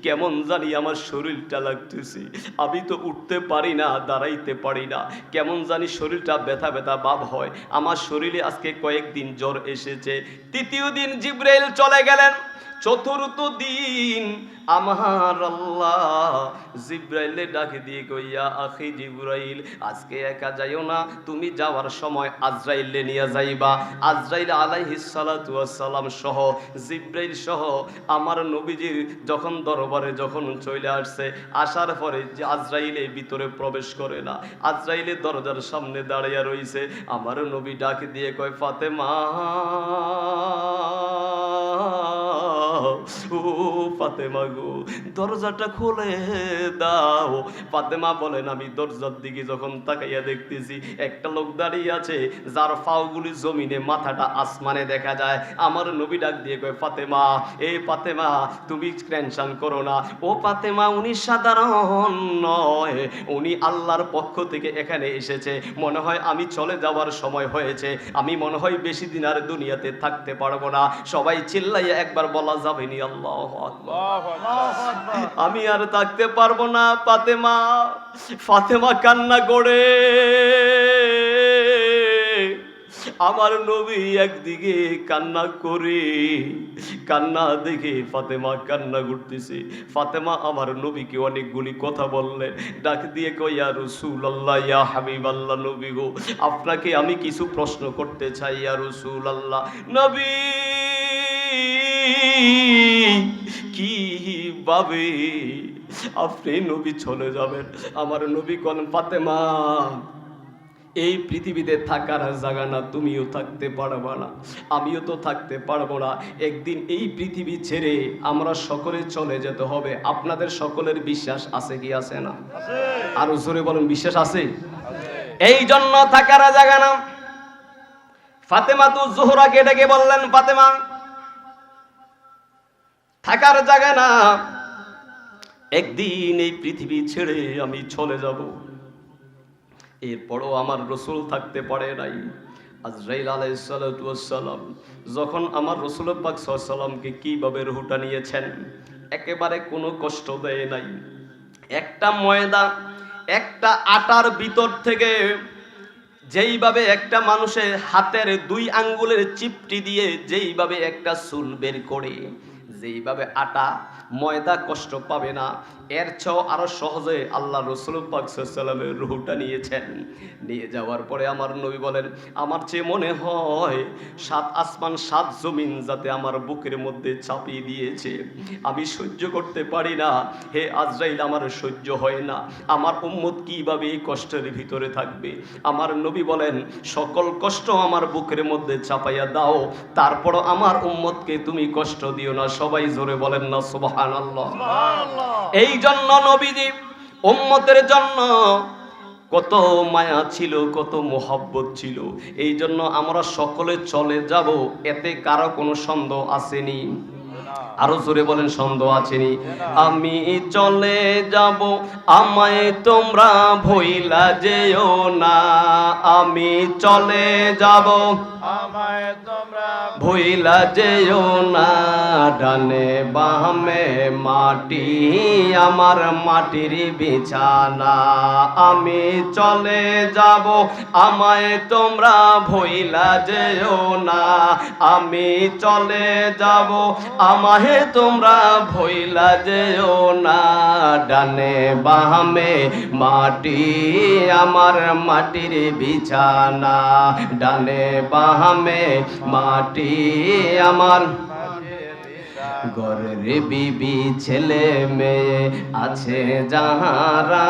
কেমন জানি আমার শরীরটা লাগতেছে, আমি তো উঠতে পারি না, দাঁড়াইতে পারি না, কেমন জানি শরীরটা ব্যথা ব্যথা ভাব হয়, আমার শরীরে আজকে কয়েকদিন জ্বর এসেছে। তৃতীয় দিন জিবরাইল চলে গেলেন। চতুর্থ দিন আমার আল্লাহ জিবরাইলে ডাকে দিয়ে কইয়া, আখি জিবরাইল, আজকে একা যাইও না, তুমি যাওয়ার সময় আজরাইলে নিয়ে যাইবা। আজরাইল আলাইহিস সালাতু ওয়াস সালাম সহ জিবরাইল সহ আমার নবীজির যখন দরবারে যখন চলে আসছে, আসার পরে যে আজরাইলে ভিতরে প্রবেশ করে না, আজরাইলে দরজার সামনে দাঁড়িয়ে রইছে। আমার নবী ডাকে দিয়ে কয়, ফাতেমা, ও ফাতেমা গো, দরজাটা খুলে দাও। ফাতেমা বলেন, আমি দরজার দিকে যখন তাকাইয়া দেখতেছি একটা লোক দাঁড়িয়ে আছে, যার পাগুলি জমিনে, মাথাটা আসমানে দেখা যায়। আমার নবী ডাক দিয়ে কয়, ফাতেমা, এই ফাতেমা, তুমি টেনশন করো না। ও ফাতেমা, উনি সাধারণ নয়, উনি আল্লাহর পক্ষ থেকে এখানে এসেছে। মনে হয় আমি চলে যাওয়ার সময় হয়েছে, আমি মনে হয় বেশি দিন আর দুনিয়াতে থাকতে পারবো না। সবাই চিল্লাইয়া একবার বলা যাবে নি আল্লাহু আকবার। আমি আর থাকতে পারবো না ফাতেমা। ফাতেমা কান্না করে, আমার নবী একদিকে কান্না করে, কান্না দেখে ফাতেমা কান্না করতেছে। ফাতেমা আমার নবীকে অনেকগুলি কথা বললেন, ডাক দিয়ে কই, ইয়া রাসূলুল্লাহ, ইয়া হাবিবাল্লাহ, নবী গো, আপনাকে আমি কিছু প্রশ্ন করতে চাই ইয়া রাসূলুল্লাহ। নবী, কিভাবে আপনি নবী চলে যাবেন? আমার নবী কোন, ফাতেমা, এই পৃথিবীতে থাকার জায়গা না, তুমিও থাকতে পারবা না, আমিও তো থাকতে পারবো না। একদিন এই পৃথিবী ছেড়ে আমরা সকলে চলে যেতে হবে। আপনাদের সকলের বিশ্বাস আছে কি আছে না? আরো জোরে বলেন, বিশ্বাস আছে? এই জন্য থাকার জায়গা না। ফাতেমা তো জোহরাকে ডেকে বললেন, ফাতেমা, থাকার জায়গা না, একদিন এই পৃথিবী ছেড়ে আমি চলে যাব। এরপরও আমার রসুল থাকতে পারে নাই। আজরাইল আলাইহিস সালাতু ওয়াস সালাম যখন আমার রসুল পাক সাল্লাল্লাহু আলাইহি সাল্লামকে কিভাবে রূহটা নিয়েছেন, একেবারে কোনো কষ্ট দেয় নাই। একটা ময়দা, একটা আটার ভিতর থেকে যেইভাবে একটা মানুষের হাতের 2 আঙ্গুলের চিপটি দিয়ে যেইভাবে একটা চুল বের করে, যেইভাবে আটা ময়দা কষ্ট পাবে না, এর চেয়েও আরো সহজে আল্লাহ রসুল পাক সাল্লাল্লাহু আলাইহি সাল্লামের রূহটা নিয়েছেন। নিয়ে যাওয়ার পরে আমার নবী বলেন, আমার চেয়ে মনে হয় 7 আসমান 7 জমিন যাতে আমার বুকের মধ্যে চাপিয়ে দিয়েছে। আমি সহ্য করতে পারি না, হে আজরাইল, আমার সহ্য হয় না। আমার উম্মত কিভাবে এই কষ্টের ভিতরে থাকবে? আমার নবী বলেন, সকল কষ্ট আমার বুকের মধ্যে চাপাইয়া দাও, তারপরও আমার উম্মতকে তুমি কষ্ট দিও না। সবাই জোরে বলেন না সুবহানাল্লাহ। এই জন্য নবীজি উম্মতের জন্য কত মায়া ছিল, কত মোহাব্বত ছিল। এই জন্য আমরা সকলে চলে যাব, এতে কারো কোনো সন্দেহ আসেনি? আরো জোরে বলেন, সন্দেহ আছেনি? আমি চলে যাব, আমায় তোমরা ভুইলা যেও না। আমি চলে যাব, আমায় তোমরা ভুইলা যেও না। ডানে বামে মাটি, আমার মাটির বিছানা। আমি চলে যাব, আমায় তোমরা ভুইলা যেও না। আমি চলে যাব, আমায় তোমরা ভুইলা যেও না। ডানে বামে মাটি, আমার মাটির বিছানা। ডানে বামে মাটি, আমার ঘরের বিবি ছেলে মেয়ে আছে যাহারা,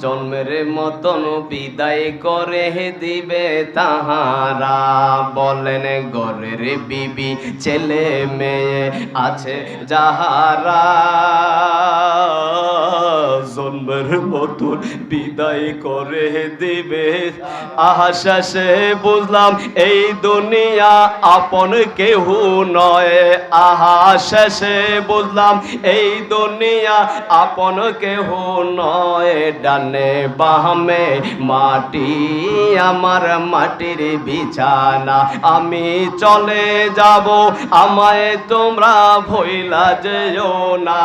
জন্মের মতন বিদায় করে দিবে তাহারা। বলেন, ঘরের বিবি ছেলে মেয়ে আছে যাহারা, জন্মের মতন বিদায় করে দিবে। আহা শেষে বুঝলাম এই দুনিয়া আপন কেহ নয়। আহা শেষে বুঝলাম এই দুনিয়া আপন কেহ নয়। ডানে বামে মাটি, আমার মাটির বিছানা। আমি চলে যাব, আমায় তোমরা ভুইলা যেও না।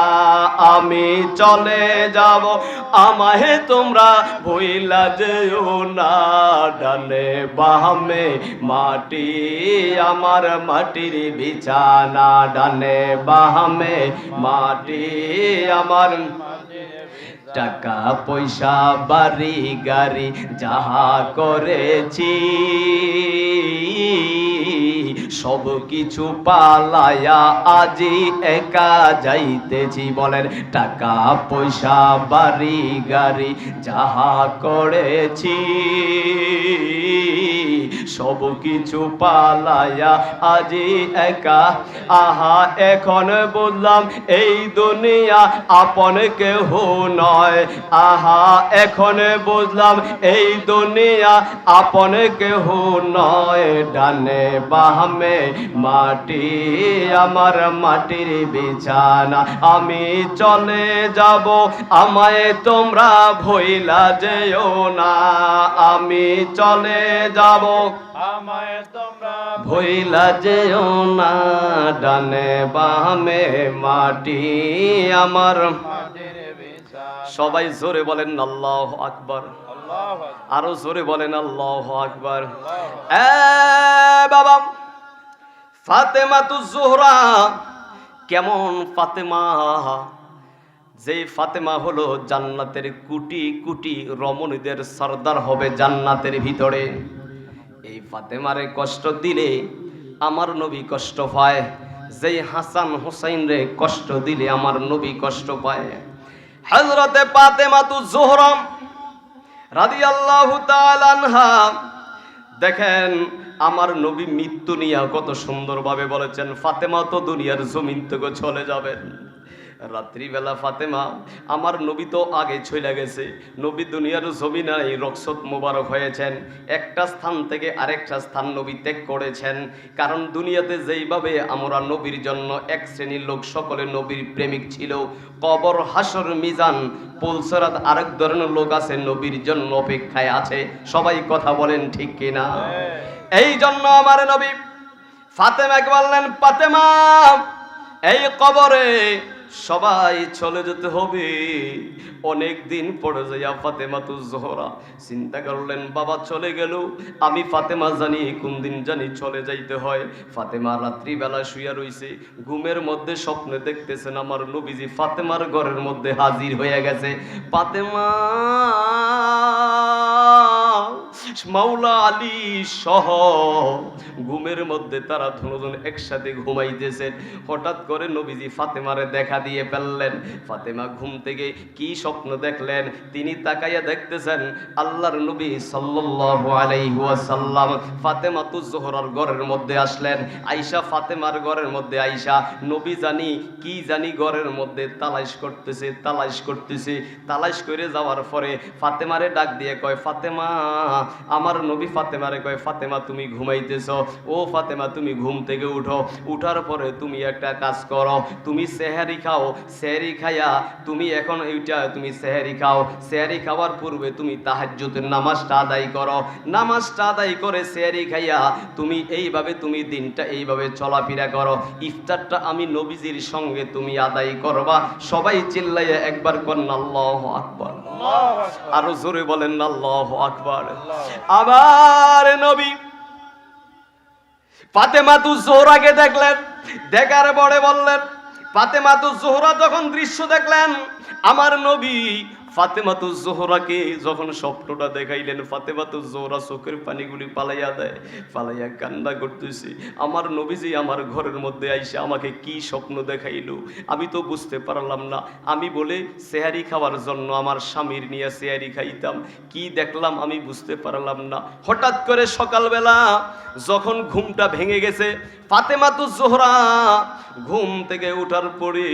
আমি চলে যাব, আমায় তোমরা ভুইলা যেও না। ডানে বামে মাটি, আমার মাটির বিছানা। ডানে বামে মাটি, আমার টাকা পয়সা বাড়ি গাড়ি যাহা করেছি, সব কিছু পালায়া আজি একা যাইতেছি। বলেন, টাকা পয়সা বাড়ি গাড়ি যাহা করেছি, সব কিছু পালায়া আজি একা। আহা এখন বুঝলাম এই দুনিয়া আপন কেহ নয়। আহা এখন বুঝলাম এই দুনিয়া আপন কেহ নয়। ডানে বামে মাটি আমার মাটির বিছানা, আমি চলে যাব আমায় তোমরা ভইলা যেও না। আমি চলে যাব আমায় তোমরা ভইলা যেও না। ডানে বামে মাটি আমার মাটির বিছানা। সবাই জোরে বলেন আল্লাহু আকবার। আরো জোরে বলেন আল্লাহু আকবার। এ বাবা, ফাতেমাতুজ জোহরা কেমন ফাতেমা? যে ফাতেমা হলো জান্নাতের কোটি কোটি রমণীদের সর্দার হবে জান্নাতের ভিতরে। এই ফাতেমারে কষ্ট দিলে আমার নবী কষ্ট পায়। যেই হাসান হুসাইন রে কষ্ট দিলে আমার নবী কষ্ট পায়। হযরতে ফাতেমাতুজ জোহরা রাদিয়াল্লাহু তাআলা আনহা, দেখেন আমার নবী মৃত্যু নিয়ে কত সুন্দরভাবে বলেছেন, ফাতেমা তো দুনিয়ার জমিন থেকে চলে যাবেন। রাত্রিবেলা ফাতেমা, আমার নবী তো আগে চলে গেছে, নবী দুনিয়ার জমিনে রক্সত মোবারক হয়েছেন। একটা স্থান থেকে আরেকটা স্থান নবী ত্যাগ করেছেন। কারণ দুনিয়াতে যেইভাবে আমরা নবীর জন্য এক শ্রেণীর লোক সকলে নবীর প্রেমিক ছিল, কবর হাসর মিজান পুলসরাত আরেক ধরনের লোক আছে নবীর জন্য অপেক্ষায় আছে। সবাই কথা বলেন ঠিক কিনা? এই জন্য আমার নবী ফাতেমাকে বললেন, ফাতেমা এই কবরে সবাই চলে যেতে হবে। অনেক দিন পরে যাইয়া ফাতেমাতুজ জোহরা চিন্তা করলেন, বাবা চলে গেল, আমি ফাতেমা জানি কোন দিন জানি চলে যাইতে হয়। ফাতেমা রাত্রিবেলা শুইয়া রইছে, ঘুমের মধ্যে স্বপ্নে দেখতেছেন আমার নবীজি ফাতেমার ঘরের মধ্যে হাজির হয়ে গেছে। ফাতেমা মাওলা আলী সহ ঘুমের মধ্যে তারা দুজন একসাথে ঘুমাইতেছেন। হঠাৎ করে নবীজি ফাতেমারে দেখা দিয়ে ফেললেন। ফাতেমা ঘুম থেকে কি স্বপ্ন দেখলেন তিনি তাকাইয়া দেখতেছেন আল্লাহর নবী সাল্লাল্লাহু আলাইহি ওয়াসাল্লাম ফাতেমাতুজ জোহরার ঘরের মধ্যে আসলেন। আয়েশা ফাতেমার ঘরের মধ্যে আয়েশা নবী জানি কি জানি ঘরের মধ্যে তালাশ করতেছে। তালাশ করে যাওয়ার পরে ফাতেমারে ডাক দিয়ে কয়, ফাতেমা, আমার নবী ফাতেমারে কয়, ফাতেমা তুমি ঘুমাইতেছ? ও ফাতেমা তুমি ঘুম থেকে উঠো, উঠার পরে তুমি একটা কাজ করো, তুমি সেহরি খাও, সেহরি খাইয়া তুমি এখন এইটা তুমি সেহরি খাও, সেহরি খাওয়ার পূর্বে তুমি তাহাজ্জুদের নামাজটা আদায় করো, নামাজটা আদায় করে সেহরি খাইয়া তুমি এইভাবে তুমি দিনটা এইভাবে চলাফেরা করো, ইফতারটা আমি নবীজির সঙ্গে তুমি আদায় করবা। সবাই চিল্লাইয়া একবার করেন আল্লাহু আকবার। আরো জোরে বলেন আল্লাহু আকবার। আবার নবী ফাতেমাতুজ জোহরাকে দেখলেন, দেখার পরে বললেন, ফাতেমাতুজ জোহরা যখন দৃশ্য দেখলেন আমার নবী ফাতেমাতুজ জোহরাকে যখন স্বপ্নটা দেখাইলেন, ফাতেমাতুজ জোহরা চোখের পানিগুলি পালাইয়া দেয়, পালাইয়া কান্না করতেছে। আমার নবীজি আমার ঘরের মধ্যে আইসা আমাকে কি স্বপ্ন দেখাইলো আমি তো বুঝতে পারলাম না। আমি বলে সেহারি খাওয়ার জন্য আমার স্বামীর নিয়ে সেহারি খাইতাম, কি দেখলাম আমি বুঝতে পারলাম না। হঠাৎ করে সকালবেলা যখন ঘুমটা ভেঙে গেছে, ফাতেমাতুজ জোহরা ঘুম থেকে ওঠার পরে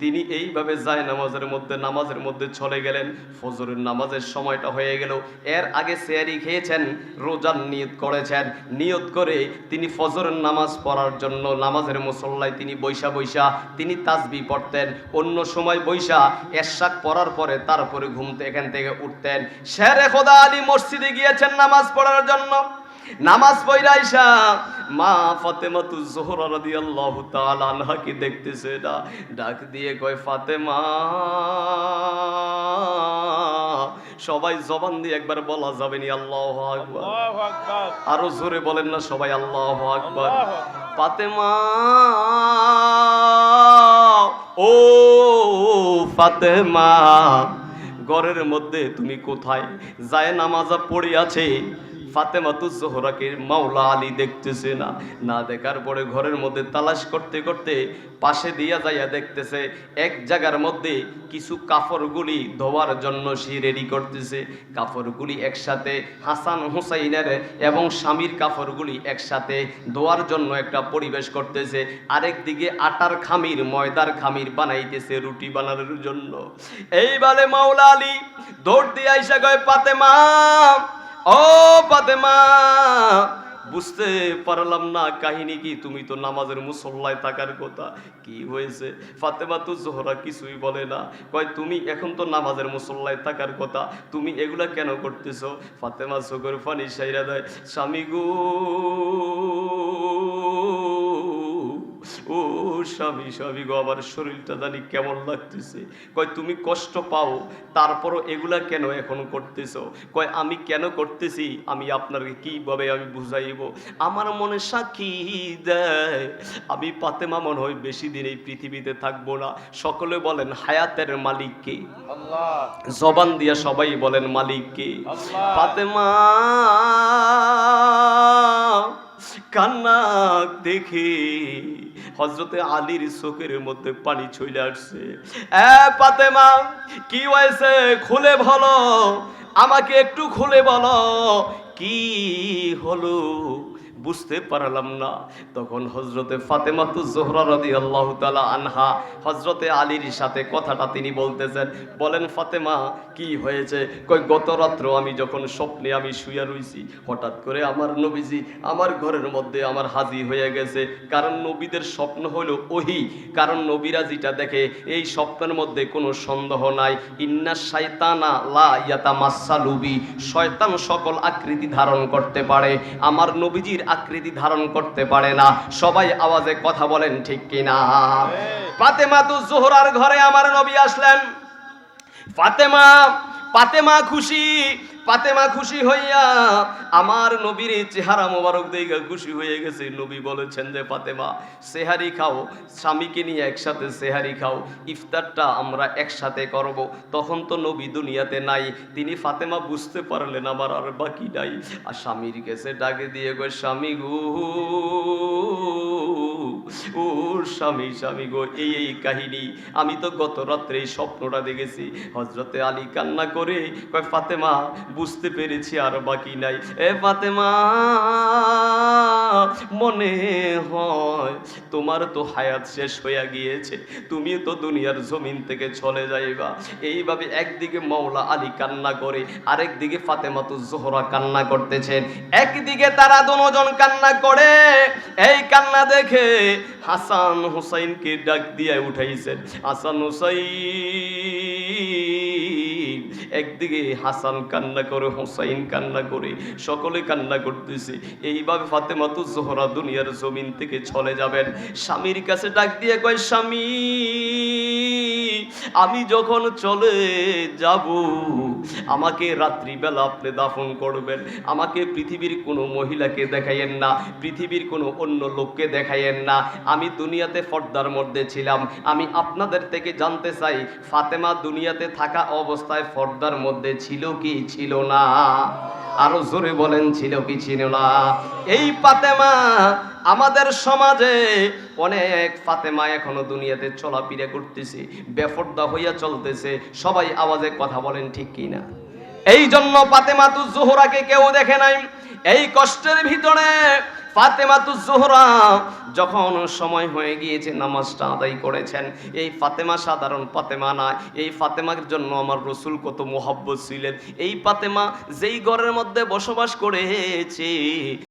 তিনি এইভাবে যায় নামাজের মধ্যে চলে গেলেন। ফজরের নামাজের সময়টা হয়ে গেল, এর আগে সেহরি খেয়েছেন, রোজার নিয়ত করেছেন, নিয়ত করে তিনি ফজরের নামাজ পড়ার জন্য নামাজের মুসল্লায় তিনি বৈশা তিনি তাসবিহ পড়তেন। অন্য সময় বৈশা এশাক পড়ার পরে তারপরে ঘুমতে এখান থেকে উঠতেন। শেরে খোদা আলী মসজিদে গিয়েছেন নামাজ পড়ার জন্য। নামাজ পড়া আয়েশা মা ফাতেমাতুজ জোহরা রাদিয়াল্লাহু তাআলা আনহাকে দেখতেছে, না ডাক দিয়ে কয়, ফাতেমা। সবাই জবান দিয়ে একবার বলা যাবে নি আল্লাহু আকবার? আরো জোরে বলেন না সবাই আল্লাহু আকবার। ফাতেমা, ও ফাতেমা, ঘরের মধ্যে তুমি কোথায়? যায় নামাজ পড়ে আছে ফাতেমাতুজ জোহরাকে মাওলা আলী দেখতেছে না। না দেখার পরে ঘরের মধ্যে তালাশ করতে করতে পাশে দিয়া যাইয়া দেখতেছে এক জায়গার মধ্যে কিছু কাপড়গুলি ধোয়ার জন্য সে রেডি করতেছে। কাপড়গুলি একসাথে হাসান হুসাইনের এবং স্বামীর কাপড়গুলি একসাথে ধোয়ার জন্য একটা পরিবেশ করতেছে। আরেক দিকে আটার খামির ময়দার খামির বানাইতেছে রুটি বানানোর জন্য। এইবারে মাওলা আলী দৌড় দিয়ে আইসা কয়, ফাতেমা, ও ফাতেমা, বুঝতে পারলাম না কাহিনী কি? তুমি তো নামাজের মুসল্লায় থাকার কথা, কি হয়েছে? ফাতেমাতুজ জোহরা কিছুই বলে না, কয় তুমি এখন তো নামাজের মুসল্লায় থাকার কথা, তুমি এগুলা কেন করতেছো? ফাতেমা চোখের পানি সাইরা দেয়, স্বামী গো, ও স্বামী, স্বামী গো, আমার শরীরটা জানি কেমন লাগতেছে। কয় তুমি কষ্ট পাও, তারপরও এগুলা কেন এখন করতেছো? কয় আমি কেন করতেছি আমি আপনাকে কিভাবে আমি বুঝাইব? আমার মনে সাক্ষী দেয় আমি ফাতেমা মনে হয় বেশি দিন এই পৃথিবীতে থাকবো না। সকলে বলেন হায়াতের মালিক কে? আল্লাহ। জবান দিয়া সবাই বলেন মালিক কে? আল্লাহ। ফাতেমা কান্না দেখে হযরতে আলীর চোখের মধ্যে পানি চলে আসছে। ফাতেমা, কি হয়েছে? খুলে বলো, আমাকে একটু খুলে বলো, কি হলো? বুঝতে পারলাম না। তখন হযরতে ফাতেমাতুজ জোহরা রাদিয়াল্লাহু তাআলা আনহা হযরতে আলীর সাথে কথাটা তিনি বলতেছেন। বলেন ফাতেমা, কি হয়েছে? কই গত রাত্র আমি যখন স্বপ্নে আমি শুয়ে রইছি, হঠাৎ করে আমার নবীজি আমার ঘরের মধ্যে আমার হাজির হয়ে গেছে। কারণ নবীদের স্বপ্ন হলো ওহী, কারণ নবীরা যেটা দেখে এই স্বপ্নের মধ্যে কোনো সন্দেহ নাই। ইন্না শাইতানা লা ইয়াতামাসসালু বি, শয়তান সকল আকৃতি ধারণ করতে পারে, আমার নবীজির আকৃতি ধারণ করতে পারে না। সবাই আওয়াজে কথা বলেন ঠিক কিনা? ফাতেমাতুজ জোহরার ঘরে আমার নবী আসলেন। ফাতেমা খুশি, ফাতেমা খুশি হইয়া আমার নবীর চেহারা মোবারক দেখে খুশি হয়ে গেছে। নবী বলেছেন যে ফাতেমা সেহারি খাও, স্বামীকে নিয়ে একসাথে সেহারি খাও, ইফতারটা আমরা একসাথে করব। তখন তো নবী দুনিয়াতে নাই। তিনি ফাতেমা বুঝতে পারলেন আমার আর বাকি নাই। আর স্বামীর কাছে ডাকে দিয়ে গো, স্বামী গো, ও স্বামী, স্বামী গো, এই কাহিনী আমি তো গত রাত্রে এই স্বপ্নটা দেখেছি। হযরতে আলী কান্না করে কয়, ফাতেমা বুঝতে পেরেছি আর বাকি নাই। ফাতেমা, মনে হয় তোমার তো হায়াত শেষ হয়ে গিয়েছে, তুমি তো দুনিয়ার জমিন থেকে চলে যাইবা। এইভাবে একদিকে মাওলা আলী কান্না করে, আরেকদিকে ফাতেমাতুজ জোহরা কান্না করতেছেন। একদিকে তারা দুজন কান্না করে, এই কান্না দেখে হাসান হুসাইনকে ডাক দিয়ে উঠাইছেন। হাসান হুসাইন, একদিকে হাসান কান্না করে, হুসাইন কান্না করে, সকলে কান্না করতেছে। এইভাবে ফাতেমাতুজ জোহরা দুনিয়ার জমিন থেকে চলে যাবেন। স্বামীর কাছে ডাক দিয়ে কয়, স্বামী, আমি যখন চলে যাব আমাকে রাত্রিবেলা আপনি দাফন করবেন। আমাকে পৃথিবীর কোনো মহিলাকে দেখাইয়েন না, পৃথিবীর কোনো অন্য লোককে দেখাইয়েন না। আমি দুনিয়াতে পর্দার মধ্যে ছিলাম। আমি আপনাদের থেকে জানতে চাই, ফাতেমা দুনিয়াতে থাকা অবস্থায় পর্দার মধ্যে ছিল কি ছিল না? আরো জোরে বলেন, ছিল কি ছিল না? এই ফাতেমা আমাদের সমাজে অনেক ফাতেমা এখনো দুনিয়াতে চলাফেরা করতেছে, বেপরদা হইয়া চলতেছে। সবাই আওয়াজে কথা বলেন ঠিক কিনা? এই জন্য ফাতেমাতুজ জোহরাকে কেউ দেখে নাই। এই কষ্টের ভিতরে ফাতেমাতুজ জোহরা যখন সময় হয়ে গিয়েছে নামাজটা আদায় করেছেন। এই ফাতেমা সাধারণ ফাতেমা না, এই ফাতেমার জন্য আমার রাসূল কত মুহাব্বত ছিলেন। এই ফাতেমা যেই ঘরের মধ্যে বসবাস করেছে